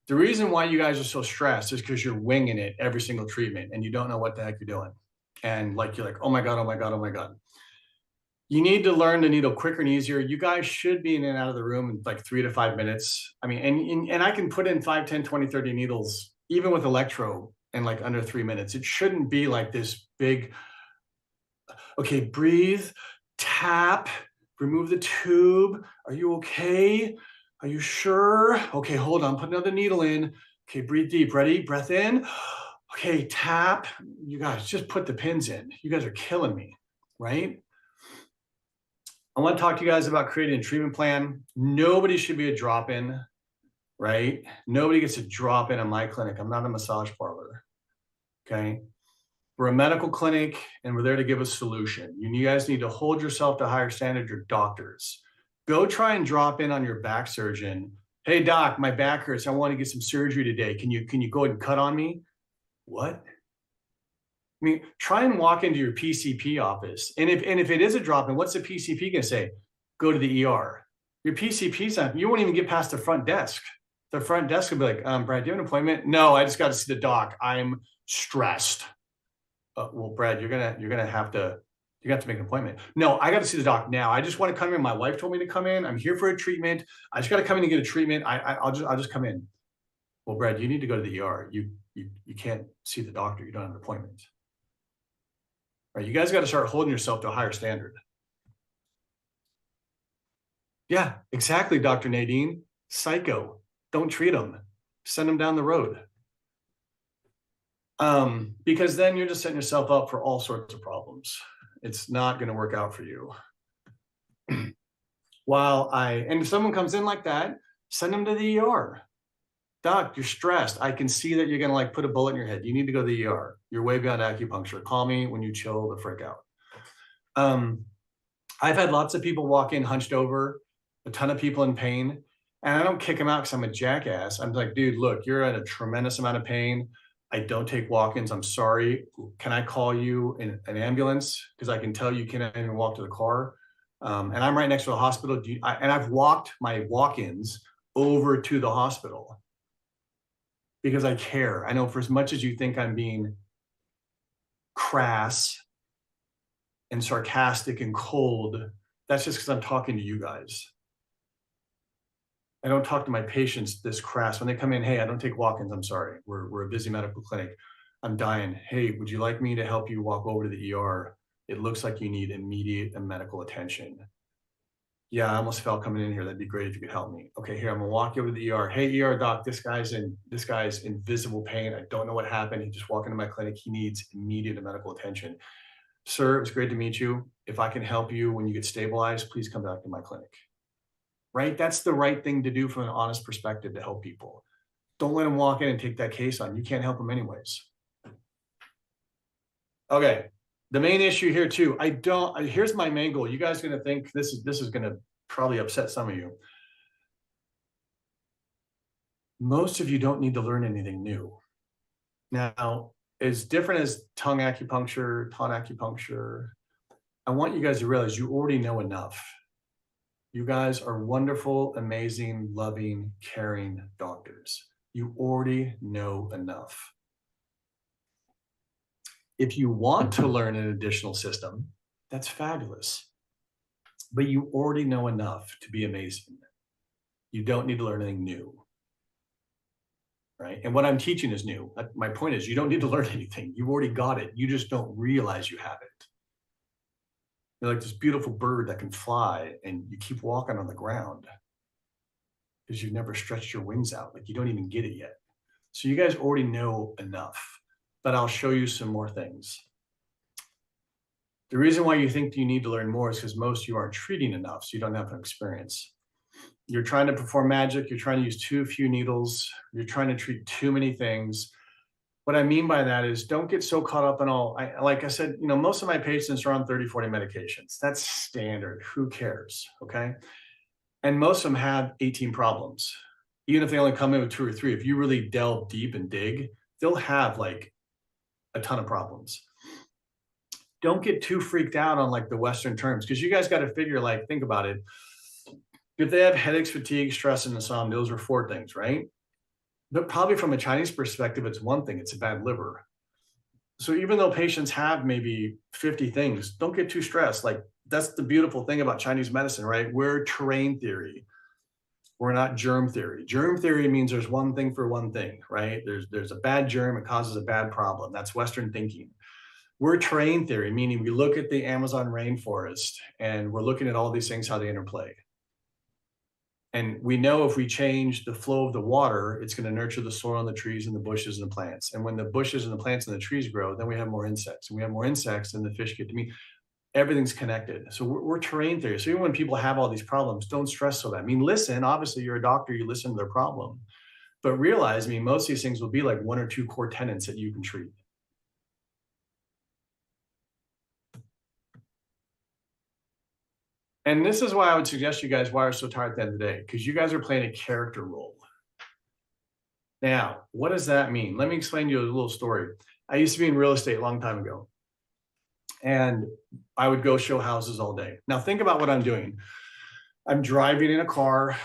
The reason why you guys are so stressed is because you're winging it every single treatment and you don't know what the heck you're doing. And like, you're like, oh my God, oh my God, oh my God. You need to learn the needle quicker and easier. You guys should be in and out of the room in like 3 to 5 minutes. I mean, and I can put in 5, 10, 20, 30 needles, even with electro, in like under 3 minutes. It shouldn't be like this big, okay, breathe, tap, remove the tube. Are you okay? Are you sure? Okay, hold on, put another needle in. Okay, breathe deep, ready? Breath in. Okay, tap. You guys just put the pins in. You guys are killing me, right? I want to talk to you guys about creating a treatment plan. Nobody should be a drop-in, right? Nobody gets a drop-in in my clinic. I'm not a massage parlor, okay? We're a medical clinic and we're there to give a solution. You guys need to hold yourself to higher standards. You're doctors. Go try and drop in on your back surgeon. Hey doc, my back hurts. I want to get some surgery today. Can you go ahead and cut on me? What? I mean, try and walk into your PCP office. And if it is a drop-in, what's the PCP gonna say? Go to the ER. Your PCP's not, you won't even get past the front desk. The front desk will be like, Brad, do you have an appointment? No, I just got to see the doc. I'm stressed. Well, Brad, you're gonna have to make an appointment. No, I got to see the doc now. I just want to come in. My wife told me to come in. I'm here for a treatment. I just got to come in and get a treatment. I'll just come in. Well, Brad, you need to go to the ER. You can't see the doctor. You don't have an appointment. Right? You guys got to start holding yourself to a higher standard. Yeah, exactly, Dr. Nadine. Psycho. Don't treat them. Send them down the road. Because then you're just setting yourself up for all sorts of problems. It's not going to work out for you. And if someone comes in like that, send them to the ER. Doc, you're stressed. I can see that you're going to like put a bullet in your head. You need to go to the ER. You're way beyond acupuncture. Call me when you chill the frick out. I've had lots of people walk in hunched over, a ton of people in pain, and I don't kick them out because I'm a jackass. I'm like, dude, look, you're in a tremendous amount of pain. I don't take walk-ins. I'm sorry. Can I call you in an ambulance? Because I can tell you can't even walk to the car. And I'm right next to the hospital. And I've walked my walk-ins over to the hospital because I care. I know for as much as you think I'm being crass and sarcastic and cold, that's just because I'm talking to you guys. I don't talk to my patients this crass. When they come in, hey, I don't take walk-ins. I'm sorry. We're a busy medical clinic. I'm dying. Hey, would you like me to help you walk over to the ER? It looks like you need immediate medical attention. Yeah, I almost fell coming in here. That'd be great if you could help me. Okay, here, I'm gonna walk you over to the ER. Hey, ER doc, this guy's in visible pain. I don't know what happened. He just walked into my clinic. He needs immediate medical attention. Sir, it's great to meet you. If I can help you when you get stabilized, please come back to my clinic. Right? That's the right thing to do from an honest perspective to help people. Don't let them walk in and take that case on. You can't help them anyways. Okay. The main issue here too, here's my main goal. You guys are going to think this is going to probably upset some of you. Most of you don't need to learn anything new. Now, as different as tongue acupuncture, I want you guys to realize you already know enough. You guys are wonderful, amazing, loving, caring doctors. You already know enough. If you want to learn an additional system, that's fabulous. But you already know enough to be amazing. You don't need to learn anything new. Right? And what I'm teaching is new. My point is, you don't need to learn anything. You've already got it. You just don't realize you have it. You're like this beautiful bird that can fly, and you keep walking on the ground because you've never stretched your wings out. Like you don't even get it yet. So you guys already know enough, but I'll show you some more things. The reason why you think you need to learn more is because most of you aren't treating enough, so you don't have enough experience. You're trying to perform magic. You're trying to use too few needles. You're trying to treat too many things. What I mean by that is don't get so caught up in all, like I said, most of my patients are on 30, 40 medications. That's standard. Who cares? Okay. And most of them have 18 problems. Even if they only come in with 2 or 3, if you really delve deep and dig, they'll have like a ton of problems. Don't get too freaked out on like the Western terms, because you guys got to figure, like, think about it. If they have headaches, fatigue, stress, and insomnia, those are 4 things, right? But probably from a Chinese perspective, it's 1 thing, it's a bad liver. So even though patients have maybe 50 things, don't get too stressed. Like, that's the beautiful thing about Chinese medicine, right? We're terrain theory. We're not germ theory. Germ theory means there's 1 thing for 1 thing, right? There's a bad germ, it causes a bad problem. That's Western thinking. We're terrain theory, meaning we look at the Amazon rainforest and we're looking at all these things, how they interplay. And we know if we change the flow of the water, it's going to nurture the soil and the trees and the bushes and the plants. And when the bushes and the plants and the trees grow, then we have more insects. And we have more insects, and the fish get to meet. Everything's connected. So we're terrain theory. So even when people have all these problems, don't stress so bad. I mean, listen, obviously you're a doctor, you listen to their problem. But realize, most of these things will be like 1 or 2 core tenets that you can treat. And this is why I would suggest you guys why are so tired at the end of the day, because you guys are playing a character role. Now, what does that mean? Let me explain to you a little story. I used to be in real estate a long time ago, and I would go show houses all day. Now, think about what I'm doing. I'm driving in a car.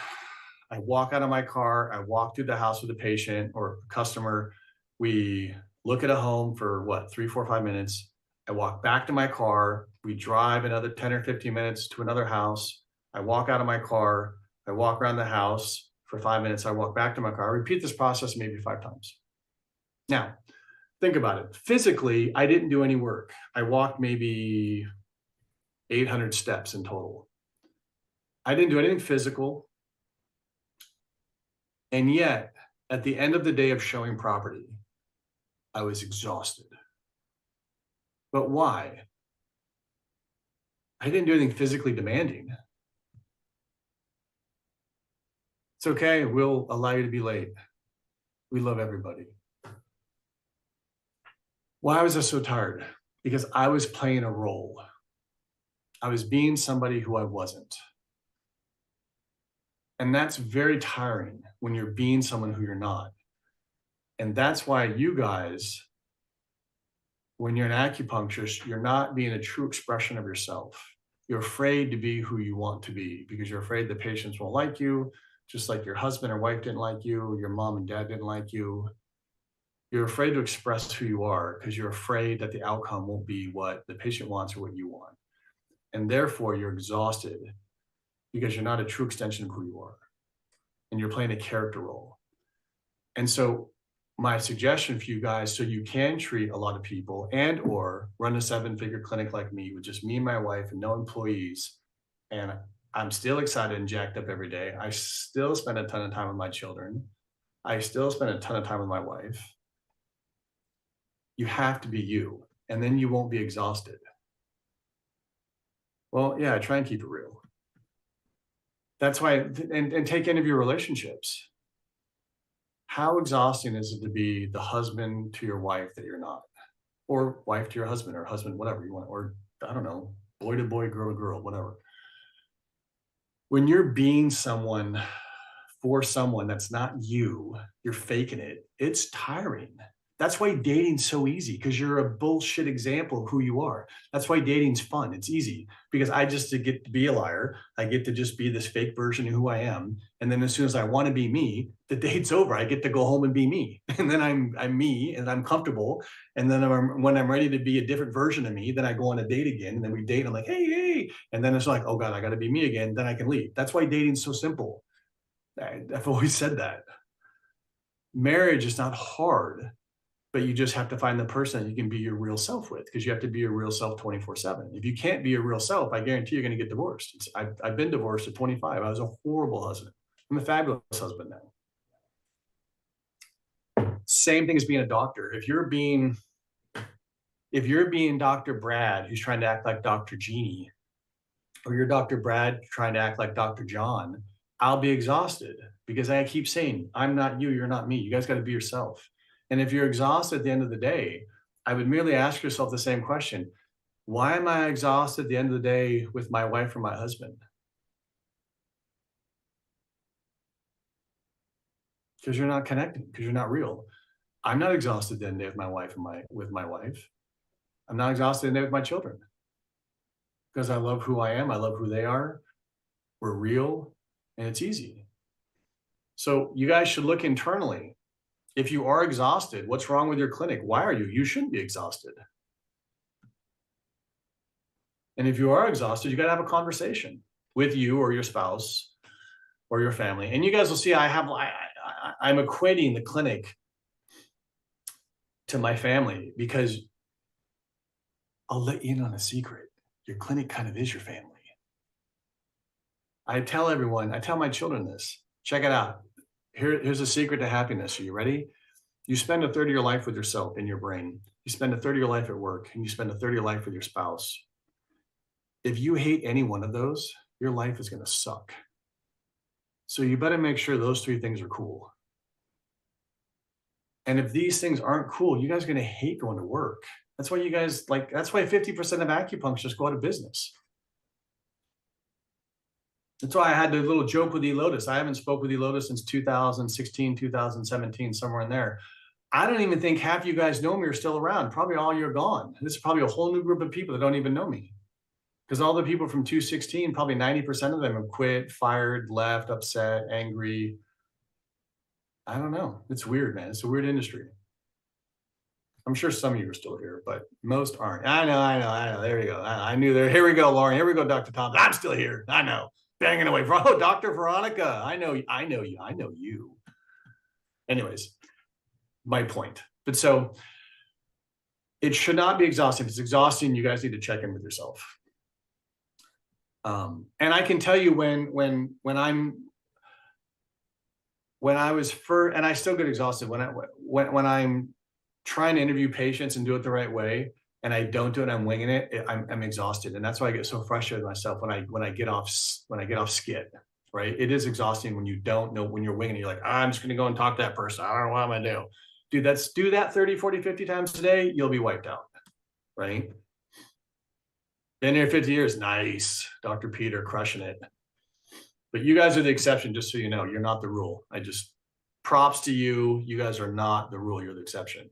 I walk out of my car. I walk through the house with a patient or a customer. We look at a home for 3, 4, 5 minutes. I walk back to my car. We drive another 10 or 15 minutes to another house. I walk out of my car. I walk around the house for 5 minutes. I walk back to my car. I repeat this process maybe 5 times. Now, think about it. Physically, I didn't do any work. I walked maybe 800 steps in total. I didn't do anything physical. And yet, at the end of the day of showing property, I was exhausted. But why? I didn't do anything physically demanding. It's okay. We'll allow you to be late. We love everybody. Why was I so tired? Because I was playing a role. I was being somebody who I wasn't. And that's very tiring when you're being someone who you're not. And that's why you guys, when you're an acupuncturist, you're not being a true expression of yourself. You're afraid to be who you want to be because you're afraid the patients won't like you, just like your husband or wife didn't like you, your mom and dad didn't like you. You're afraid to express who you are because you're afraid that the outcome won't be what the patient wants or what you want. And therefore, you're exhausted because you're not a true extension of who you are. And you're playing a character role. And so my suggestion for you guys, so you can treat a lot of people and or run a 7-figure clinic like me with just me and my wife and no employees, and I'm still excited and jacked up every day. I still spend a ton of time with my children. I still spend a ton of time with my wife. You have to be you, and then you won't be exhausted. Well, yeah, try and keep it real. That's why, and take any of your relationships. How exhausting is it to be the husband to your wife that you're not, or wife to your husband, or husband, whatever you want, or I don't know, boy to boy, girl to girl, whatever. When you're being someone for someone that's not you, you're faking it. It's tiring. That's why dating's so easy, because you're a bullshit example of who you are. That's why dating's fun. It's easy because I just to get to be a liar. I get to just be this fake version of who I am. And then as soon as I want to be me, the date's over. I get to go home and be me. And then I'm me and I'm comfortable. And then when I'm ready to be a different version of me, then I go on a date again. And then we date. And I'm like, hey. And then it's like, oh God, I got to be me again. Then I can leave. That's why dating's so simple. I've always said that. Marriage is not hard, but you just have to find the person you can be your real self with, because you have to be your real self 24/7. If you can't be your real self, I guarantee you're going to get divorced. I've been divorced at 25. I was a horrible husband. I'm a fabulous husband now. Same thing as being a doctor. If you're being Dr. Brad, who's trying to act like Dr. Jeannie, or you're Dr. Brad trying to act like Dr. John, I'll be exhausted, because I keep saying, I'm not you, you're not me. You guys got to be yourself. And if you're exhausted at the end of the day, I would merely ask yourself the same question. Why am I exhausted at the end of the day with my wife or my husband? Because you're not connecting, because you're not real. I'm not exhausted at the end of the day with my wife and with my wife. I'm not exhausted at the end of the day with my children, because I love who I am. I love who they are. We're real, and it's easy. So you guys should look internally. If you are exhausted, what's wrong with your clinic? Why are you? You shouldn't be exhausted. And if you are exhausted, you got to have a conversation with you or your spouse or your family. And you guys will see I'm equating the clinic to my family, because I'll let you in on a secret. Your clinic kind of is your family. I tell my children this. Check it out. Here's a secret to happiness. Are you ready? You spend a third of your life with yourself in your brain. You spend a third of your life at work, and you spend a third of your life with your spouse. If you hate any one of those, your life is going to suck. So you better make sure those three things are cool. And if these things aren't cool, you guys are going to hate going to work. That's why that's why 50% of acupuncturists go out of business. That's why I had the little joke with Elotus. I haven't spoke with Elotus since 2016, 2017, somewhere in there. I don't even think half you guys know me or still around. Probably all you're gone. This is probably a whole new group of people that don't even know me. Because all the people from 2016, probably 90% of them have quit, fired, left, upset, angry. I don't know. It's weird, man. It's a weird industry. I'm sure some of you are still here, but most aren't. I know. There you go. I knew there. Here we go, Lauren. Here we go, Dr. Thompson. I'm still here. I know. Banging away. Oh, Dr. Veronica. I know you. Anyways, my point. But so it should not be exhausting. If it's exhausting, you guys need to check in with yourself. And I can tell you when I was first, and I still get exhausted when I'm trying to interview patients and do it the right way, and I don't do it, I'm winging it. I'm exhausted, and that's why I get so frustrated with myself when I get off skid. Right? It is exhausting when you don't know, when you're winging it. You're like, I'm just going to go and talk to that person. I don't know what I'm going to do. Dude, do that 30, 40, 50 times a day. You'll be wiped out. Right? Been here 50 years. Nice. Dr. Peter crushing it. But you guys are the exception, just so you know. You're not the rule. Props to you. You guys are not the rule. You're the exception.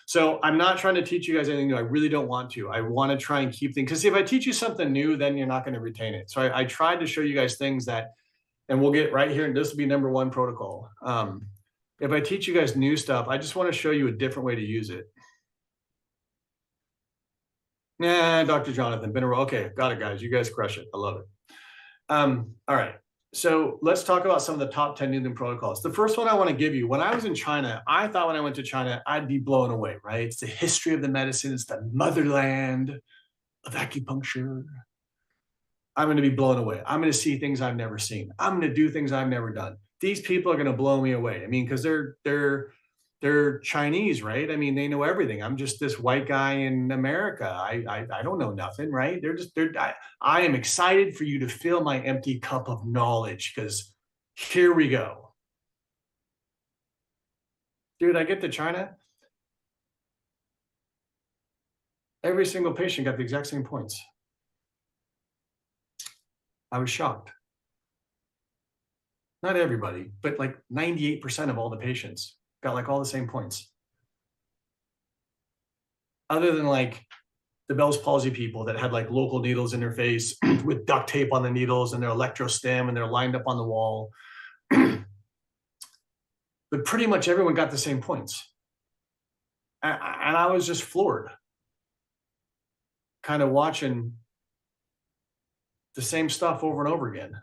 So I'm not trying to teach you guys anything new. I really don't want to. I want to try and keep things, because if I teach you something new, then you're not going to retain it. So I tried to show you guys things that, and we'll get right here, and this will be number one protocol. If I teach you guys new stuff, I just want to show you a different way to use it. Nah, Dr. Jonathan, been around. Okay, got it, guys. You guys crush it. I love it. All right. So let's talk about some of the top 10 New protocols. The first one I want to give you, when I was in China, I thought when I went to China, I'd be blown away, right? It's the history of the medicine. It's the motherland of acupuncture. I'm going to be blown away. I'm going to see things I've never seen. I'm going to do things I've never done. These people are going to blow me away. I mean, because they're they're Chinese, right? I mean, they know everything. I'm just this white guy in America. I don't know nothing, right? I am excited for you to fill my empty cup of knowledge, because here we go. Dude, I get to China. Every single patient got the exact same points. I was shocked. Not everybody, but like 98% of all the patients got like all the same points. Other than like the Bell's palsy people that had like local needles in their face with duct tape on the needles and their electrostim and they're lined up on the wall. But pretty much everyone got the same points. And I was just floored, kind of watching the same stuff over and over again.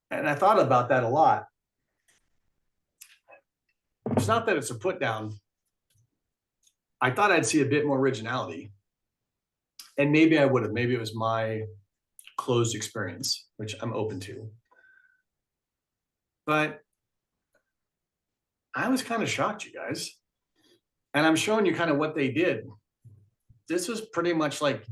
And I thought about that a lot. It's not that it's a put down. I thought I'd see a bit more originality. And maybe I would have. Maybe it was my closed experience, which I'm open to. But I was kind of shocked, you guys. And I'm showing you kind of what they did. This was pretty much like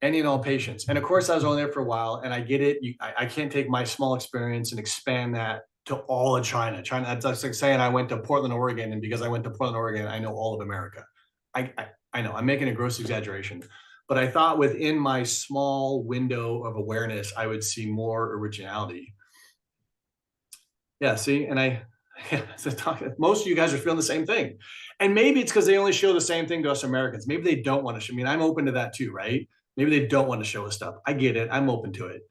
any and all patients. And of course, I was only there for a while, and I get it. I can't take my small experience and expand that to all of China. That's like saying I went to Portland, Oregon, and because I went to Portland, Oregon, I know all of America. I know I'm making a gross exaggeration, but I thought within my small window of awareness, I would see more originality. Yeah, see, and most of you guys are feeling the same thing. And maybe it's because they only show the same thing to us Americans. Maybe they don't want to show. I mean, I'm open to that too, right? Maybe they don't want to show us stuff. I get it. I'm open to it.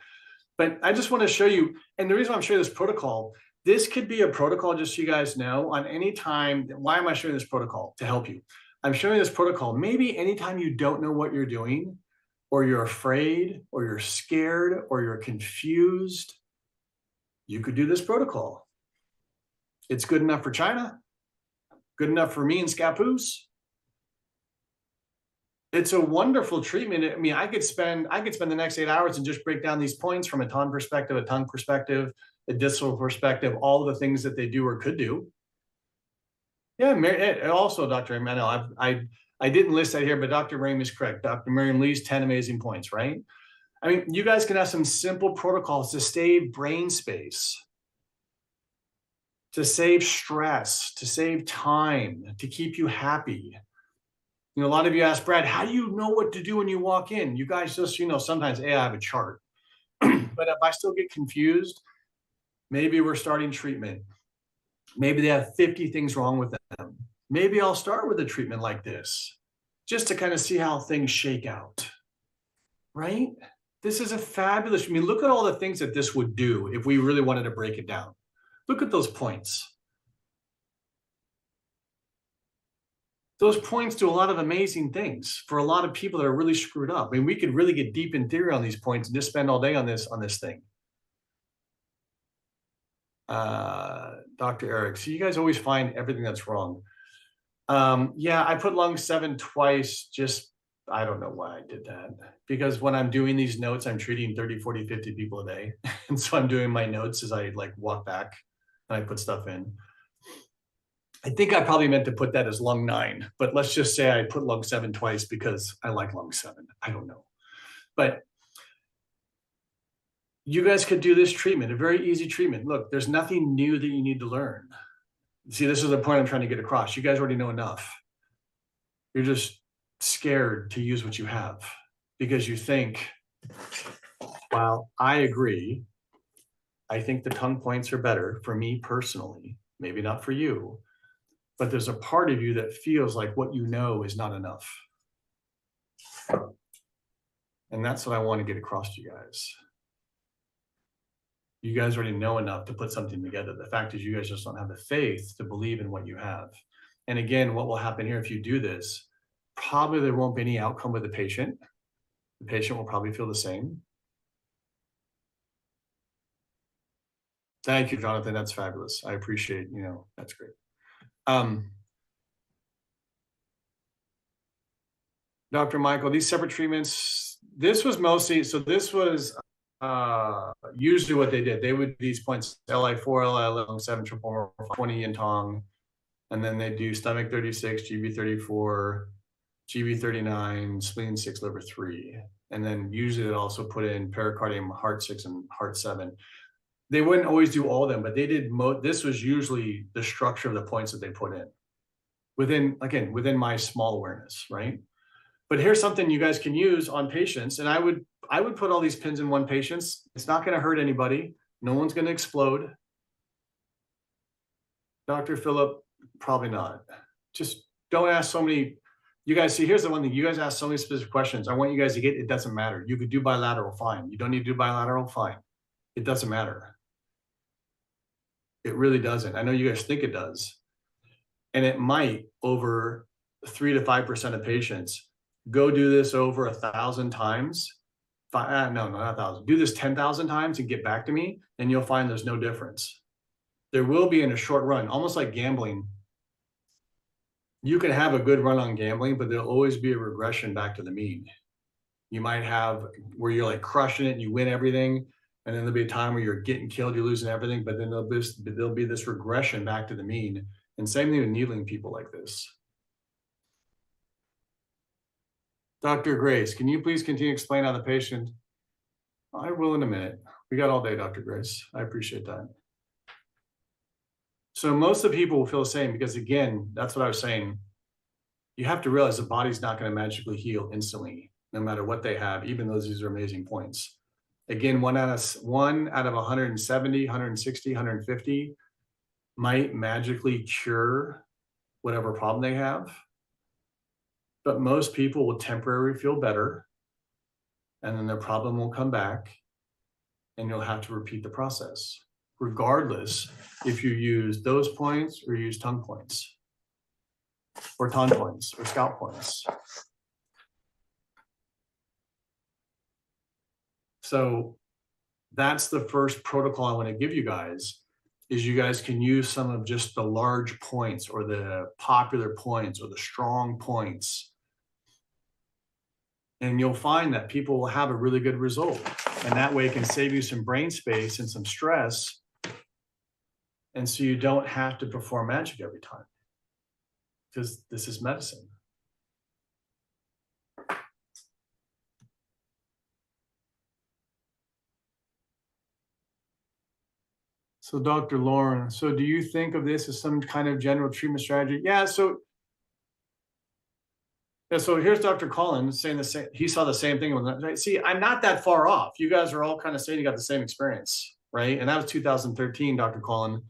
But I just want to show you, and the reason I'm showing this protocol, this could be a protocol, just so you guys know, on any time. Why am I showing this protocol? To help you. I'm showing this protocol. Maybe anytime you don't know what you're doing, or you're afraid, or you're scared, or you're confused, you could do this protocol. It's good enough for China, good enough for me and Scappoose. It's a wonderful treatment. I mean, I could spend the next 8 hours and just break down these points from a tongue perspective, a distal perspective, all the things that they do or could do. Yeah, also, Dr. Emanuel, I didn't list that here, but Dr. Miriam is correct. Dr. Miriam Lee's 10 amazing points, right? I mean, you guys can have some simple protocols to save brain space, to save stress, to save time, to keep you happy. You know, a lot of you ask, Brad, how do you know what to do when you walk in? You guys just, sometimes, I have a chart. But if I still get confused, maybe we're starting treatment. Maybe they have 50 things wrong with them. Maybe I'll start with a treatment like this, just to kind of see how things shake out, right? This is a fabulous, look at all the things that this would do if we really wanted to break it down. Look at those points. Those points do a lot of amazing things for a lot of people that are really screwed up. I mean, we could really get deep in theory on these points and just spend all day on this thing. Dr. Eric, so you guys always find everything that's wrong. Yeah, I put lung 7 twice. I don't know why I did that. Because when I'm doing these notes, I'm treating 30, 40, 50 people a day. And so I'm doing my notes as I walk back and I put stuff in. I think I probably meant to put that as lung 9, but let's just say I put lung 7 twice because I like lung 7. I don't know. But you guys could do this treatment, a very easy treatment. Look, there's nothing new that you need to learn. See, this is the point I'm trying to get across. You guys already know enough. You're just scared to use what you have because you think, well, I agree. I think the tongue points are better for me personally, maybe not for you. But there's a part of you that feels like what you know is not enough. And that's what I want to get across to you guys. You guys already know enough to put something together. The fact is you guys just don't have the faith to believe in what you have. And again, what will happen here if you do this, probably there won't be any outcome with the patient. The patient will probably feel the same. Thank you, Jonathan. That's fabulous. I appreciate, that's great. Dr. Michael, these separate treatments, this was mostly, so this was usually what they did, they would these points LI4, LI11, 7, 20 in Tong, and then they do stomach 36, GB 34, GB 39, spleen 6, liver 3. And then usually they'd also put in pericardium, heart 6, and heart 7. They wouldn't always do all of them, but they did. This was usually the structure of the points that they put in within my small awareness, right? But here's something you guys can use on patients. And I would put all these pins in one patient. It's not going to hurt anybody. No one's going to explode. Dr. Phillip, probably not. Just don't ask so many. You guys see, here's the one thing. You guys ask so many specific questions. I want you guys to get, it doesn't matter. You could do bilateral, fine. You don't need to do bilateral, fine. It doesn't matter. It really doesn't. I know you guys think it does. And it might, over 3 to 5% of patients, go do this over 1,000 times. No, not 1,000. Do this 10,000 times and get back to me, and you'll find there's no difference. There will be in a short run, almost like gambling. You can have a good run on gambling, but there'll always be a regression back to the mean. You might have where you're like crushing it and you win everything, and then there'll be a time where you're getting killed, you're losing everything, but then there'll be this regression back to the mean. And same thing with needling people like this. Dr. Grace, can you please continue to explain how the patient? I will in a minute. We got all day, Dr. Grace. I appreciate that. So most of the people will feel the same because, again, that's what I was saying. You have to realize the body's not going to magically heal instantly, no matter what they have, even though these are amazing points. Again, one out of 170, 160, 150 might magically cure whatever problem they have. But most people will temporarily feel better, and then their problem will come back, and you'll have to repeat the process, regardless if you use those points or use tongue points, or tongue points, or scalp points. So that's the first protocol I want to give you guys, is you guys can use some of just the large points or the popular points or the strong points. And you'll find that people will have a really good result. And that way it can save you some brain space and some stress. And so you don't have to perform magic every time, because this is medicine. So Dr. Lauren, so do you think of this as some kind of general treatment strategy? Yeah, so here's Dr. Collins saying the same. He saw the same thing. See, I'm not that far off. You guys are all kind of saying you got the same experience, right? And that was 2013, Dr. Collins.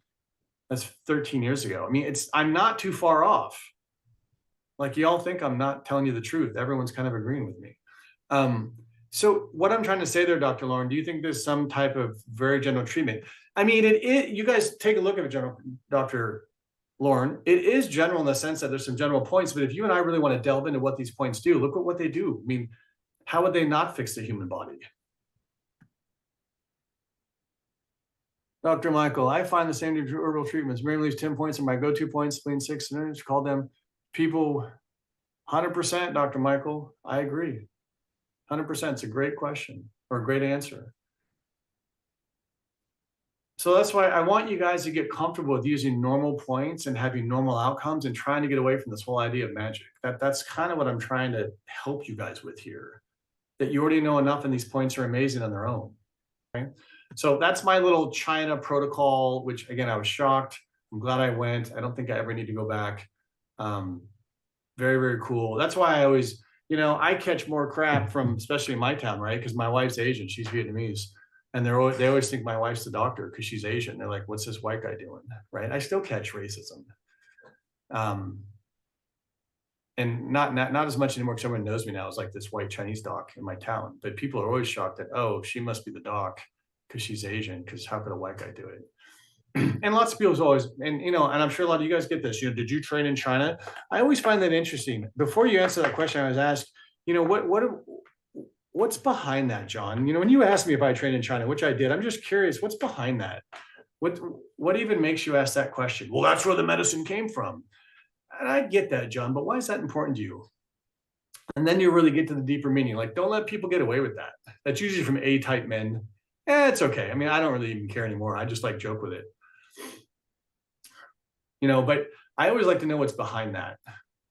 That's 13 years ago. I mean, I'm not too far off. Like, y'all think I'm not telling you the truth. Everyone's kind of agreeing with me. So what I'm trying to say there, Dr. Lauren, do you think there's some type of very general treatment? I mean, you guys take a look at it, Dr. Lauren. It is general in the sense that there's some general points, but if you and I really want to delve into what these points do, look at what they do. I mean, how would they not fix the human body? Dr. Michael, I find the same herbal treatments. Mary Lee's 10 points are my go-to points, spleen 6, and call them people 100%, Dr. Michael. I agree. 100%. It's a great question or a great answer. So that's why I want you guys to get comfortable with using normal points and having normal outcomes and trying to get away from this whole idea of magic. That's kind of what I'm trying to help you guys with here, that you already know enough and these points are amazing on their own. Okay? So that's my little China protocol, which again, I was shocked. I'm glad I went. I don't think I ever need to go back. Very, very cool. That's why I always, I catch more crap from, especially in my town, right? Because my wife's Asian, she's Vietnamese. And they always think my wife's the doctor because she's Asian. They're like, what's this white guy doing? Right? I still catch racism. And not as much anymore because everyone knows me now as like this white Chinese doc in my town. But people are always shocked that, oh, she must be the doc because she's Asian, because how could a white guy do it? And lots of people always, and I'm sure a lot of you guys get this, did you train in China? I always find that interesting. Before you answer that question, I was asked, what's behind that, John? When you asked me if I trained in China, which I did, I'm just curious, what's behind that? What even makes you ask that question? Well, that's where the medicine came from. And I get that, John, but why is that important to you? And then you really get to the deeper meaning. Like, don't let people get away with that. That's usually from A-type men. It's okay. I mean, I don't really even care anymore. I just like joke with it, you know, but I always like to know what's behind that,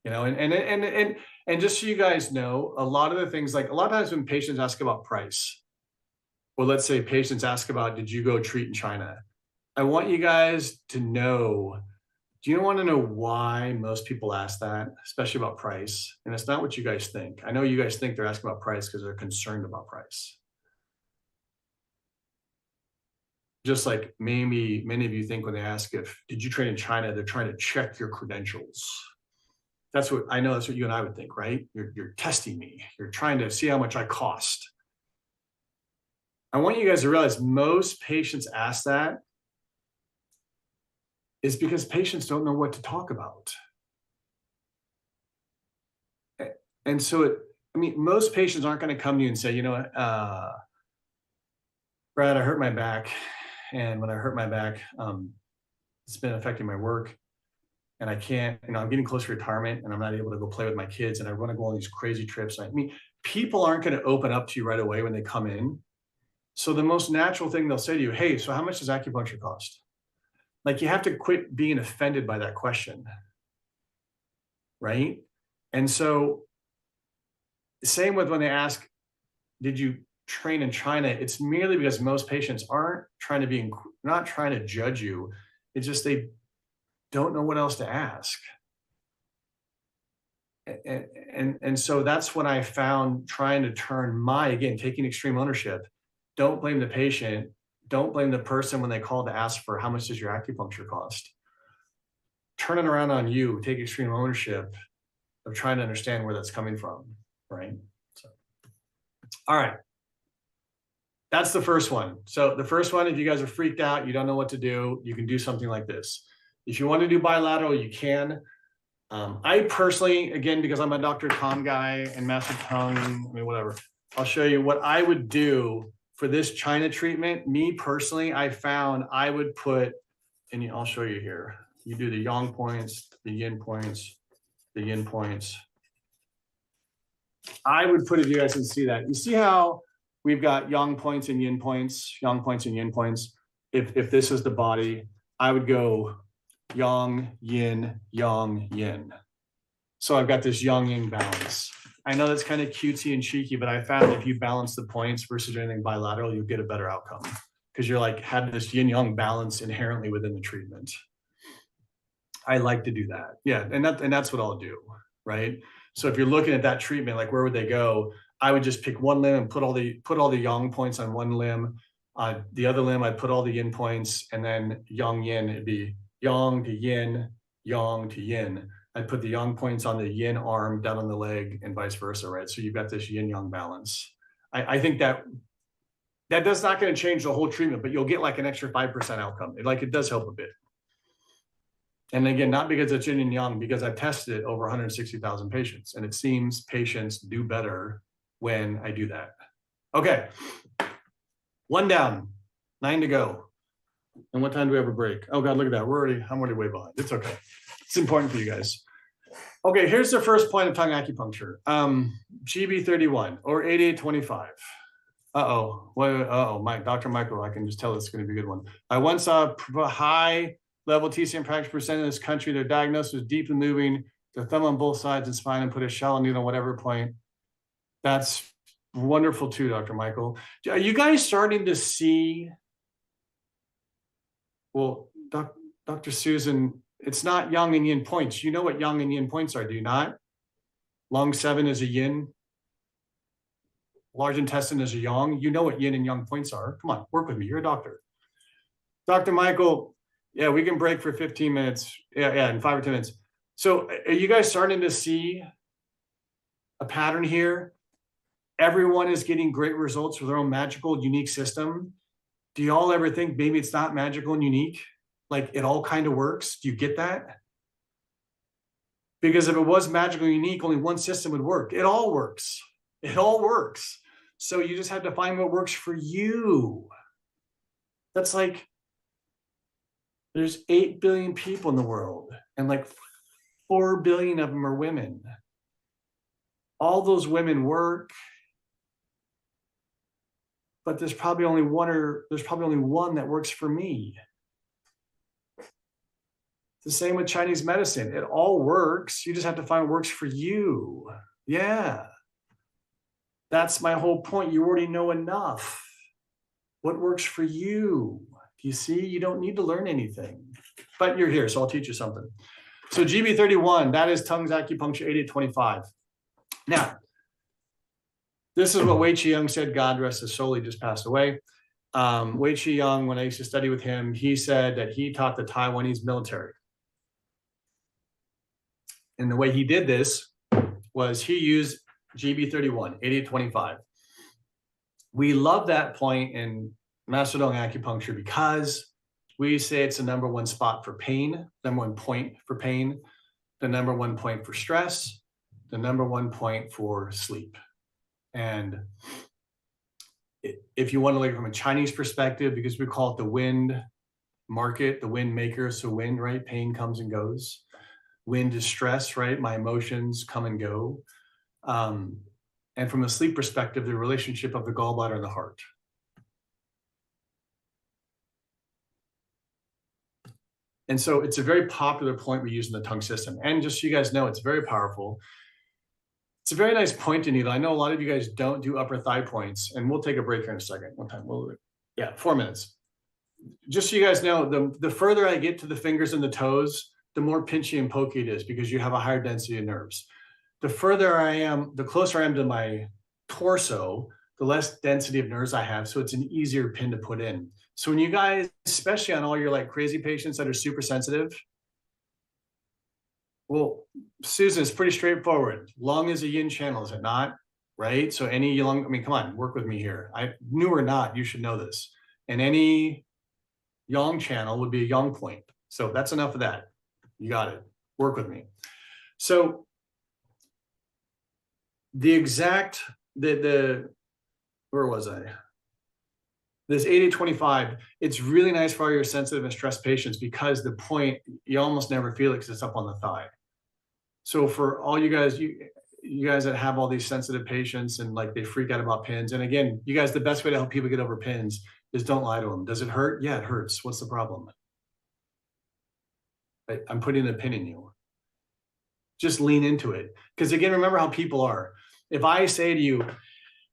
you know, and just so you guys know, a lot of the things, like a lot of times when patients ask about price, or let's say patients ask about, did you go treat in China? I want you guys to know, do you want to know why most people ask that, especially about price? And it's not what you guys think. I know you guys think they're asking about price because they're concerned about price. Just like maybe many of you think when they ask if, did you train in China, they're trying to check your credentials. That's what I know. That's what you and I would think, right? You're testing me. You're trying to see how much I cost. I want you guys to realize most patients ask that is because patients don't know what to talk about. And so I mean, most patients aren't going to come to you and say, you know, Brad, I hurt my back. And when I hurt my back, it's been affecting my work. And I can't, you know, I'm getting close to retirement and I'm not able to go play with my kids. And I want to go on these crazy trips. I mean, people aren't going to open up to you right away when they come in. So the most natural thing they'll say to you, hey, so how much does acupuncture cost? Like, you have to quit being offended by that question. Right. And so, same with when they ask, did you train in China? It's merely because most patients aren't trying to be, not trying to judge you. It's just they don't know what else to ask. And so that's when I found trying to turn again, taking extreme ownership. Don't blame the patient. Don't blame the person when they call to ask for how much does your acupuncture cost. Turn it around on you. Take extreme ownership of trying to understand where that's coming from, right? So, all right. That's the first one. So the first one, if you guys are freaked out, you don't know what to do, you can do something like this. If you want to do bilateral, you can. I personally, again, because I'm a Dr. Tom guy and Master Tongue, I mean, whatever, I'll show you what I would do for this China treatment. Me personally, I found I would put, and I'll show you here. You do the yang points, the yin points, the yin points. I would put it, you guys can see that. You see how we've got yang points and yin points, yang points and yin points. If this is the body, I would go yang, yin, yin. So I've got this yang yin balance. I know that's kind of cutesy and cheeky, but I found if you balance the points versus anything bilateral, you'll get a better outcome because you're like had this yin yang balance inherently within the treatment. I like to do that. Yeah, and that's what I'll do, right? So if you're looking at that treatment, like where would they go? I would just pick one limb and put all the yang points on one limb. The other limb, I'd put all the yin points, and then yang yin, it'd be yang to yin, yang to yin. I'd put the yang points on the yin arm down on the leg and vice versa, right? So you've got this yin yang balance. I think that does not going to change the whole treatment, but you'll get like an extra 5% outcome. It does help a bit. And again, not because it's yin and yang, because I've tested it over 160,000 patients, and it seems patients do better when I do that. Okay, 1 down, 9 to go. And what time do we have a break? Oh God, look at that. I'm already way behind. It's okay. It's important for you guys. Okay, here's the first point of tongue acupuncture. GB31 or 8825. Dr. Michael, I can just tell it's going to be a good one. I once saw a high level TCM practice percent in this country. Their diagnosis was deeply moving, the thumb on both sides and spine, and put a shallow needle on whatever point. That's wonderful too, Dr. Michael. Are you guys starting to see? Well, Dr. Susan, it's not yang and yin points. You know what yang and yin points are, do you not? Lung 7 is a yin. Large intestine is a yang. You know what yin and yang points are. Come on, work with me. You're a doctor. Dr. Michael, yeah, we can break for 15 minutes. Yeah, in 5 or 10 minutes. So are you guys starting to see a pattern here? Everyone is getting great results with their own magical, unique system. Do y'all ever think maybe it's not magical and unique? Like it all kind of works? Do you get that? Because if it was magical and unique, only one system would work. It all works. It all works. So you just have to find what works for you. That's like, there's 8 billion people in the world, and like 4 billion of them are women. All those women work. but there's probably only one that works for me. The same with Chinese medicine. It all works. You just have to find what works for you. Yeah. That's my whole point. You already know enough. What works for you? Do you see? You don't need to learn anything, but you're here, so I'll teach you something. So GB31, that is tongues acupuncture 8825. Now, this is what Wei Qi said. God rest his soul, he just passed away. Wei Qi, when I used to study with him, he said that he taught the Taiwanese military. And the way he did this was he used GB31, 8825. We love that point in Master Dong acupuncture because we say it's the number one spot for pain, number one point for pain, the number one point for stress, the number one point for sleep. And if you want to look from a Chinese perspective, because we call it the wind market, the wind maker, so wind, right? Pain comes and goes. Wind is stress, right? My emotions come and go. And from a sleep perspective, the relationship of the gallbladder and the heart. And so it's a very popular point we use in the tongue system. And just so you guys know, it's very powerful. It's a very nice point to needle. I know a lot of you guys don't do upper thigh points, and we'll take a break here in a second. One time, yeah, 4 minutes. Just so you guys know, the further I get to the fingers and the toes, the more pinchy and pokey it is because you have a higher density of nerves. The further I am, the closer I am to my torso, the less density of nerves I have. So it's an easier pin to put in. So when you guys, especially on all your like crazy patients that are super sensitive, well, Susan, it's pretty straightforward. Lung is a yin channel, is it not? Right? So any lung, I mean, come on, work with me here. I knew or not, you should know this. And any yang channel would be a yang point. So that's enough of that. You got it. Work with me. So the where was I? This 80-25, it's really nice for all your sensitive and stressed patients because the point, you almost never feel it because it's up on the thigh. So for all you guys, you guys that have all these sensitive patients and like they freak out about pins. And again, you guys, the best way to help people get over pins is don't lie to them. Does it hurt? Yeah, it hurts. What's the problem? I'm putting a pin in you. Just lean into it. Because again, remember how people are. If I say to you,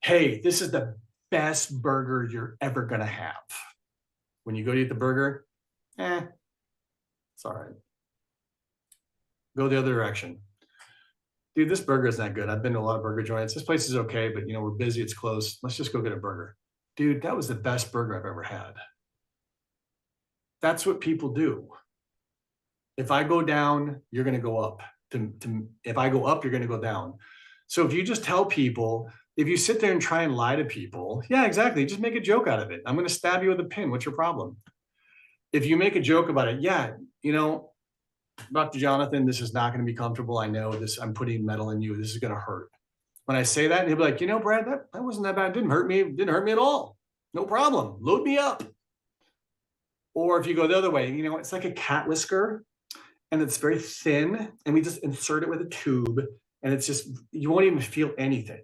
hey, this is the best burger you're ever going to have. When you go to eat the burger, it's all right. Go the other direction. Dude, this burger isn't that good. I've been to a lot of burger joints. This place is okay, but we're busy. It's close. Let's just go get a burger. Dude, that was the best burger I've ever had. That's what people do. If I go down, you're going to go up. If I go up, you're going to go down. So if you just tell people, if you sit there and try and lie to people, yeah, exactly. Just make a joke out of it. I'm going to stab you with a pin. What's your problem? If you make a joke about it, yeah, Dr. Jonathan, this is not going to be comfortable. I know this. I'm putting metal in you. This is going to hurt. When I say that, he'll be like, Brad, that wasn't that bad. It didn't hurt me. It didn't hurt me at all. No problem. Load me up. Or if you go the other way, it's like a cat whisker and it's very thin and we just insert it with a tube and it's just, you won't even feel anything.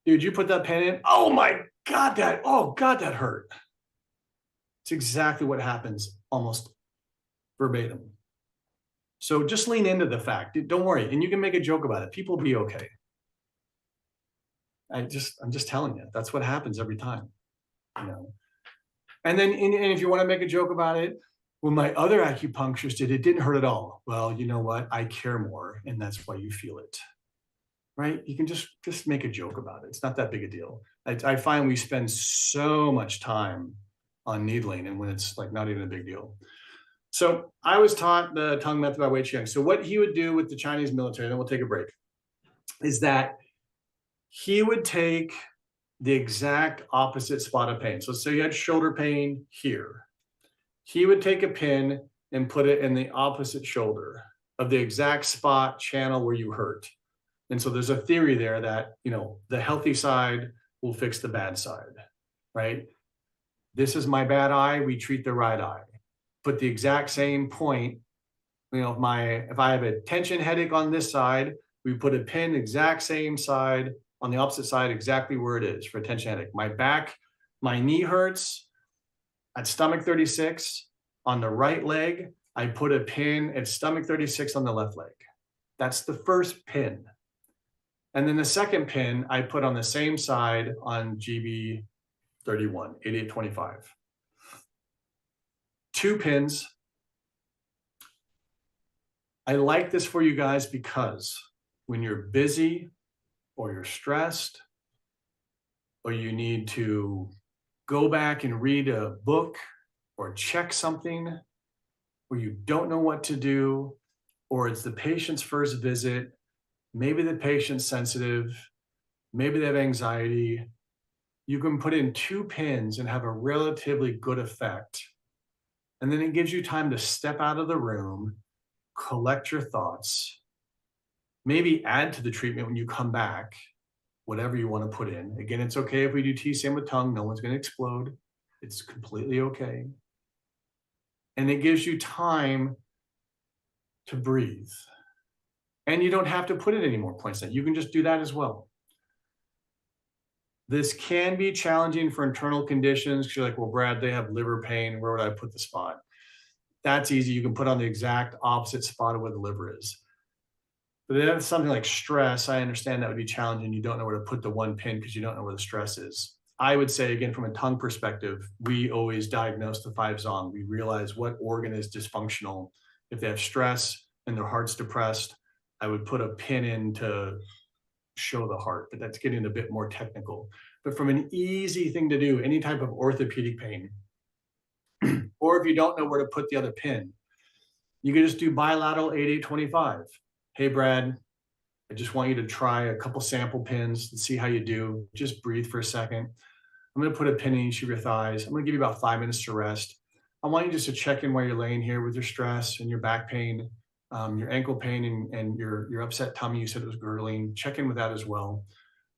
Dude, you put that pen in. Oh my God, that hurt. It's exactly what happens almost verbatim. So just lean into the fact. Don't worry. And you can make a joke about it. People will be okay. I'm just telling you, that's what happens every time. And then and if you want to make a joke about it, when my other acupuncturist did, it didn't hurt at all. Well, you know what? I care more, and that's why you feel it. Right? You can just make a joke about it. It's not that big a deal. I find we spend so much time on needling, and when it's like not even a big deal. So I was taught the tongue method by Wei Qi. So what he would do with the Chinese military, then we'll take a break, is that he would take the exact opposite spot of pain. So you had shoulder pain here. He would take a pin and put it in the opposite shoulder of the exact spot channel where you hurt. And so there's a theory there that, the healthy side will fix the bad side, right? This is my bad eye, we treat the right eye. Put the exact same point, if I have a tension headache on this side, we put a pin exact same side on the opposite side, exactly where it is for a tension headache. My back, My knee hurts at stomach 36 on the right leg. I put a pin at stomach 36 on the left leg. That's the first pin. And then the second pin I put on the same side on GB 31, 8825. 2 pins. I like this for you guys because when you're busy or you're stressed or you need to go back and read a book or check something, or you don't know what to do, or it's the patient's first visit, maybe the patient's sensitive, maybe they have anxiety, you can put in 2 pins and have a relatively good effect. And then it gives you time to step out of the room, collect your thoughts, maybe add to the treatment when you come back, whatever you want to put in. Again, it's okay if we do TCM with tongue, no one's going to explode. It's completely okay. And it gives you time to breathe. And you don't have to put in any more points. You can just do that as well. This can be challenging for internal conditions because you're like, well, Brad, they have liver pain. Where would I put the spot? That's easy. You can put on the exact opposite spot of where the liver is. But if it's something like stress, I understand that would be challenging. You don't know where to put the one pin because you don't know where the stress is. I would say, again, from a tongue perspective, we always diagnose the 5 zong. We realize what organ is dysfunctional. If they have stress and their heart's depressed, I would put a pin in to show the heart, but that's getting a bit more technical. But from an easy thing to do, any type of orthopedic pain, or if you don't know where to put the other pin, you can just do bilateral 8825. Hey, Brad, I just want you to try a couple sample pins and see how you do. Just breathe for a second. I'm going to put a pin in each of your thighs. I'm going to give you about 5 minutes to rest. I want you just to check in while you're laying here with your stress and your back pain, your ankle pain, and your upset tummy. You said it was gurgling. Check in with that as well.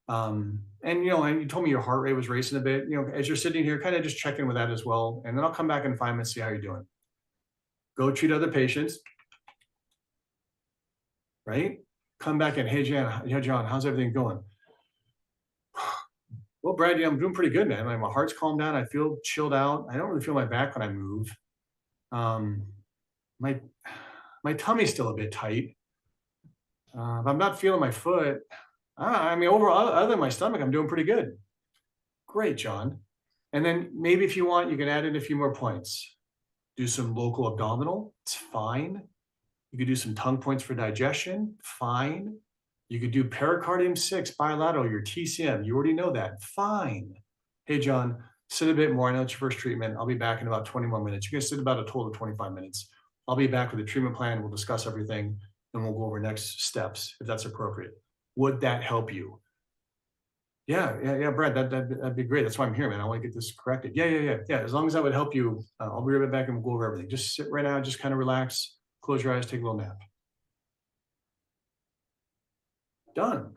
And you told me your heart rate was racing a bit. As you're sitting here, kind of just check in with that as well. And then I'll come back in 5 minutes, see how you're doing. Go treat other patients, right? Come back in, hey, John, how's everything going? Well, Brad, I'm doing pretty good, man. My heart's calmed down. I feel chilled out. I don't really feel my back when I move. My tummy's still a bit tight. I'm not feeling my foot. Overall, other than my stomach, I'm doing pretty good. Great, John. And then maybe if you want, you can add in a few more points. Do some local abdominal. It's fine. You could do some tongue points for digestion. Fine. You could do pericardium 6 bilateral, your TCM. You already know that. Fine. Hey, John, sit a bit more. I know it's your first treatment. I'll be back in about 20 more minutes. You can sit about a total of 25 minutes. I'll be back with a treatment plan. We'll discuss everything, and we'll go over next steps if that's appropriate. Would that help you? Yeah, Brad, that'd be great. That's why I'm here, man. I want to get this corrected. Yeah. As long as that would help you, I'll be right back and we'll go over everything. Just sit right now, just kind of relax, close your eyes, take a little nap. Done.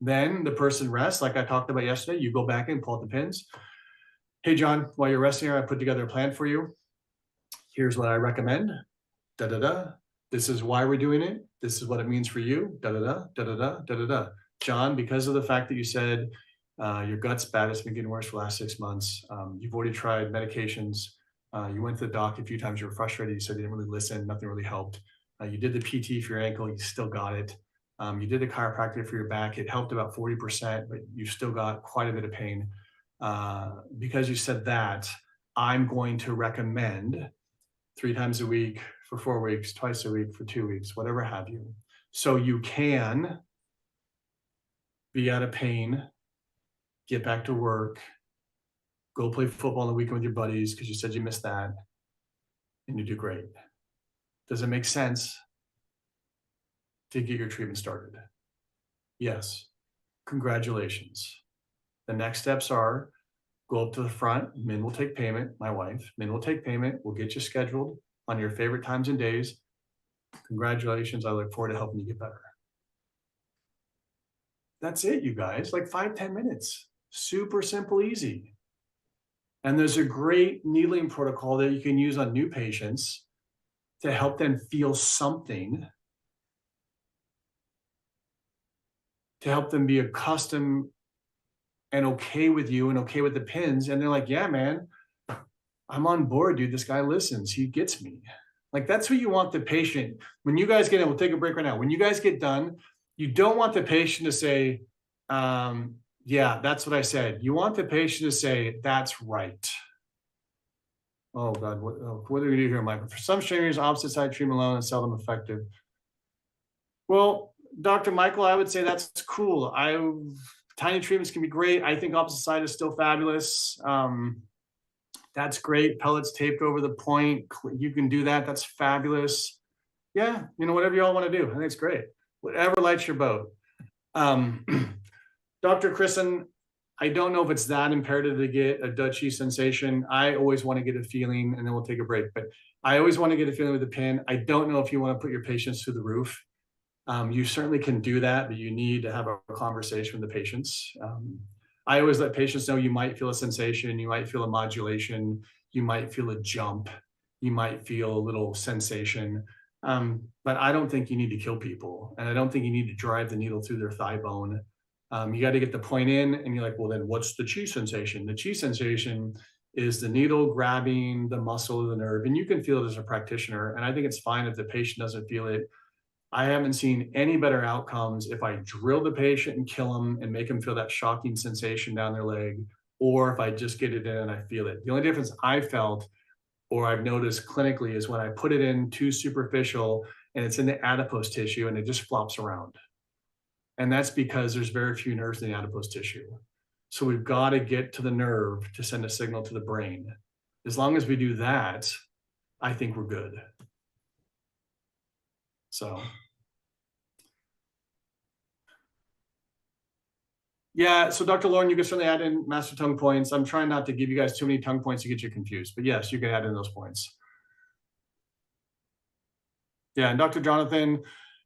Then the person rests, like I talked about yesterday. You go back and pull out the pins. Hey, John, while you're resting here, I put together a plan for you. Here's what I recommend. This is why we're doing it. This is what it means for you. John, because of the fact that you said your gut's bad, it's been getting worse for the last 6 months. You've already tried medications. You went to the doc a few times. You were frustrated. You said you didn't really listen. Nothing really helped. You did the PT for your ankle. You still got it. You did the chiropractic for your back. It helped about 40%, but you still got quite a bit of pain. Because you said that, I'm going to recommend 3 times a week for 4 weeks, twice a week for 2 weeks, whatever have you. So you can be out of pain, get back to work, go play football on the weekend with your buddies because you said you missed that, and you do great. Does it make sense to get your treatment started? Yes. Congratulations. The next steps are go up to the front. Min will take payment, my wife. Min will take payment. We'll get you scheduled on your favorite times and days. Congratulations. I look forward to helping you get better. That's it, you guys. Like 5-10 minutes. Super simple, easy. And there's a great needling protocol that you can use on new patients to help them feel something, to help them be accustomed and okay with you and okay with the pins. And they're like, yeah, man, I'm on board, dude. This guy listens. He gets me. Like, that's what you want the patient. When you guys get in, we'll take a break right now. When you guys get done, you don't want the patient to say, yeah, that's what I said. You want the patient to say, that's right. Oh God, what are we gonna do here, Michael? For some trainers, opposite side treatment alone is seldom effective. Well, Dr. Michael, I would say that's cool. Tiny treatments can be great. I think opposite side is still fabulous. That's great. Pellets taped over the point. You can do that. That's fabulous. Yeah, whatever you all want to do. I think it's great. Whatever lights your boat. Dr. Christen, I don't know if it's that imperative to get a Dutchy sensation. I always want to get a feeling, and then we'll take a break. But I always want to get a feeling with the pin. I don't know if you want to put your patients through the roof. You certainly can do that, but you need to have a conversation with the patients. I always let patients know you might feel a sensation, you might feel a modulation, you might feel a jump, you might feel a little sensation. But I don't think you need to kill people, and I don't think you need to drive the needle through their thigh bone. You got to get the point in, and you're like, well, then what's the chi sensation? The chi sensation is the needle grabbing the muscle of the nerve, and you can feel it as a practitioner. And I think it's fine if the patient doesn't feel it. I haven't seen any better outcomes if I drill the patient and kill them and make them feel that shocking sensation down their leg, or if I just get it in and I feel it. The only difference I felt or I've noticed clinically is when I put it in too superficial and it's in the adipose tissue and it just flops around. And that's because there's very few nerves in the adipose tissue. So we've got to get to the nerve to send a signal to the brain. As long as we do that, I think we're good. So, yeah, so Dr. Lauren, you can certainly add in master tongue points. I'm trying not to give you guys too many tongue points to get you confused, but yes, you can add in those points. Yeah, and Dr. Jonathan,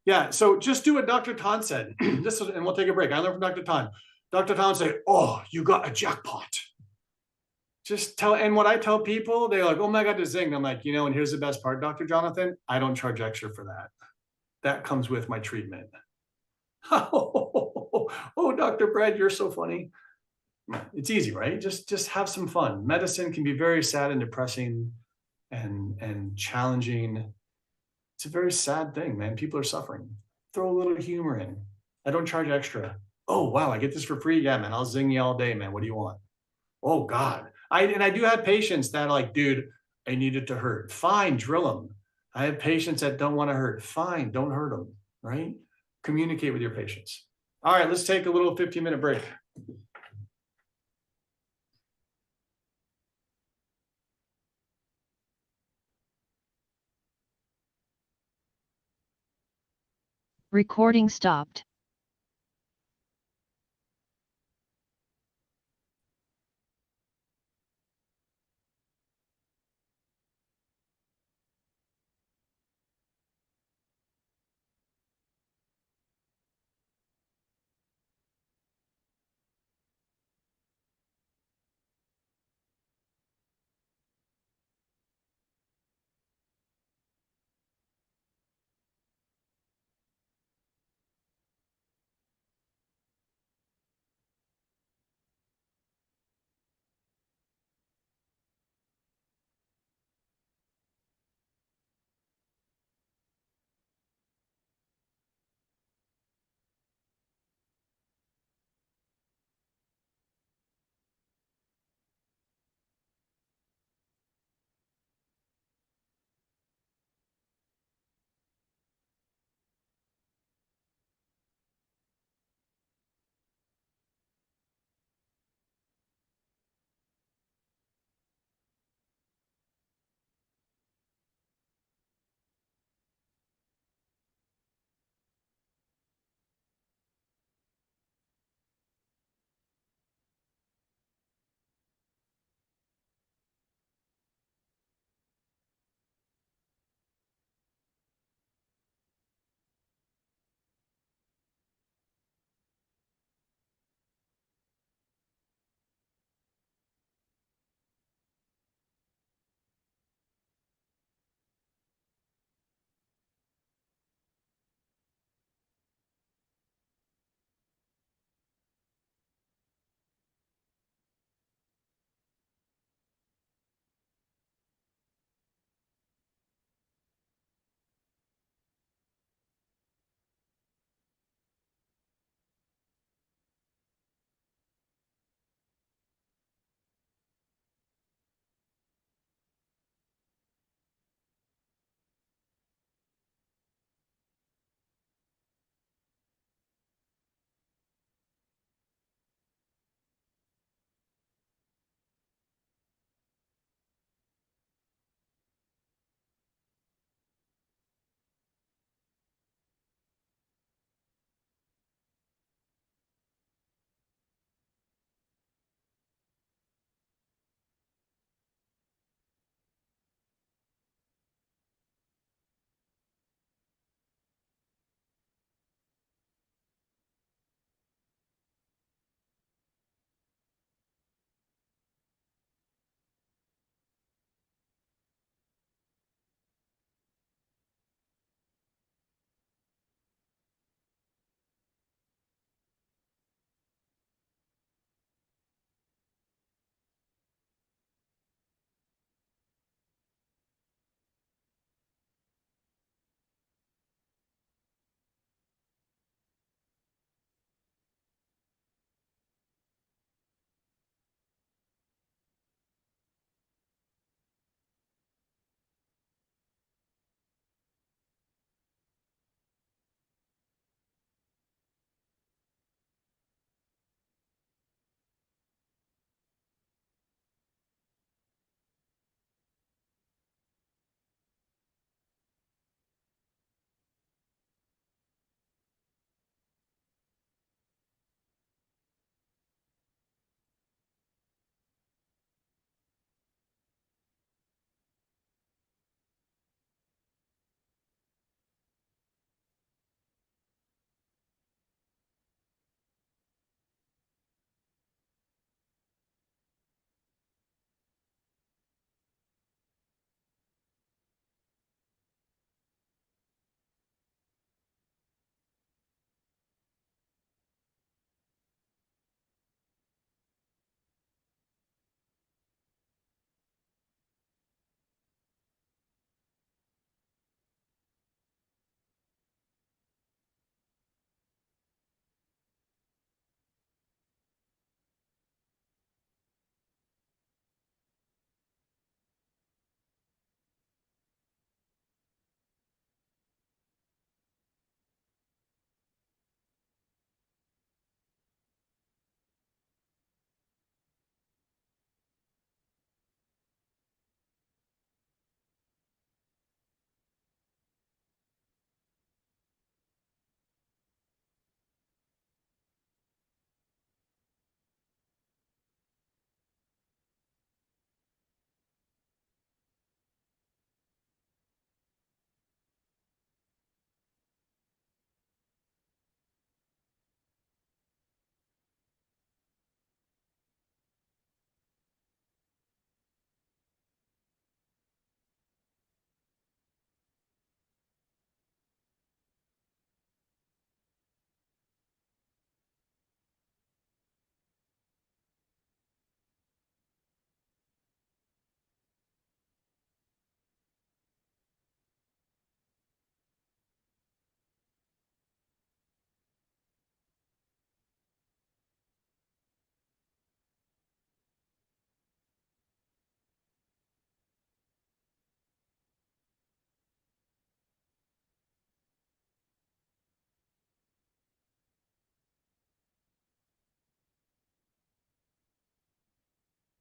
yeah, so just do what Dr. Tan said. And we'll take a break. I learned from Dr. Tan. Dr. Tan said, oh, you got a jackpot. Just tell, and what I tell people, they're like, oh my God, the zing. I'm like, and here's the best part, Dr. Jonathan, I don't charge extra for that. That comes with my treatment. Oh, Dr. Brad, you're so funny. It's easy, right? Just have some fun. Medicine can be very sad and depressing and challenging. It's a very sad thing, man. People are suffering. Throw a little humor in. I don't charge extra. Oh, wow, I get this for free? Yeah, man, I'll zing you all day, man. What do you want? Oh, God. I do have patients that are like, dude, I need it to hurt. Fine, drill them. I have patients that don't want to hurt. Fine, don't hurt them, right? Communicate with your patients. All right, let's take a little 15-minute break. Recording stopped.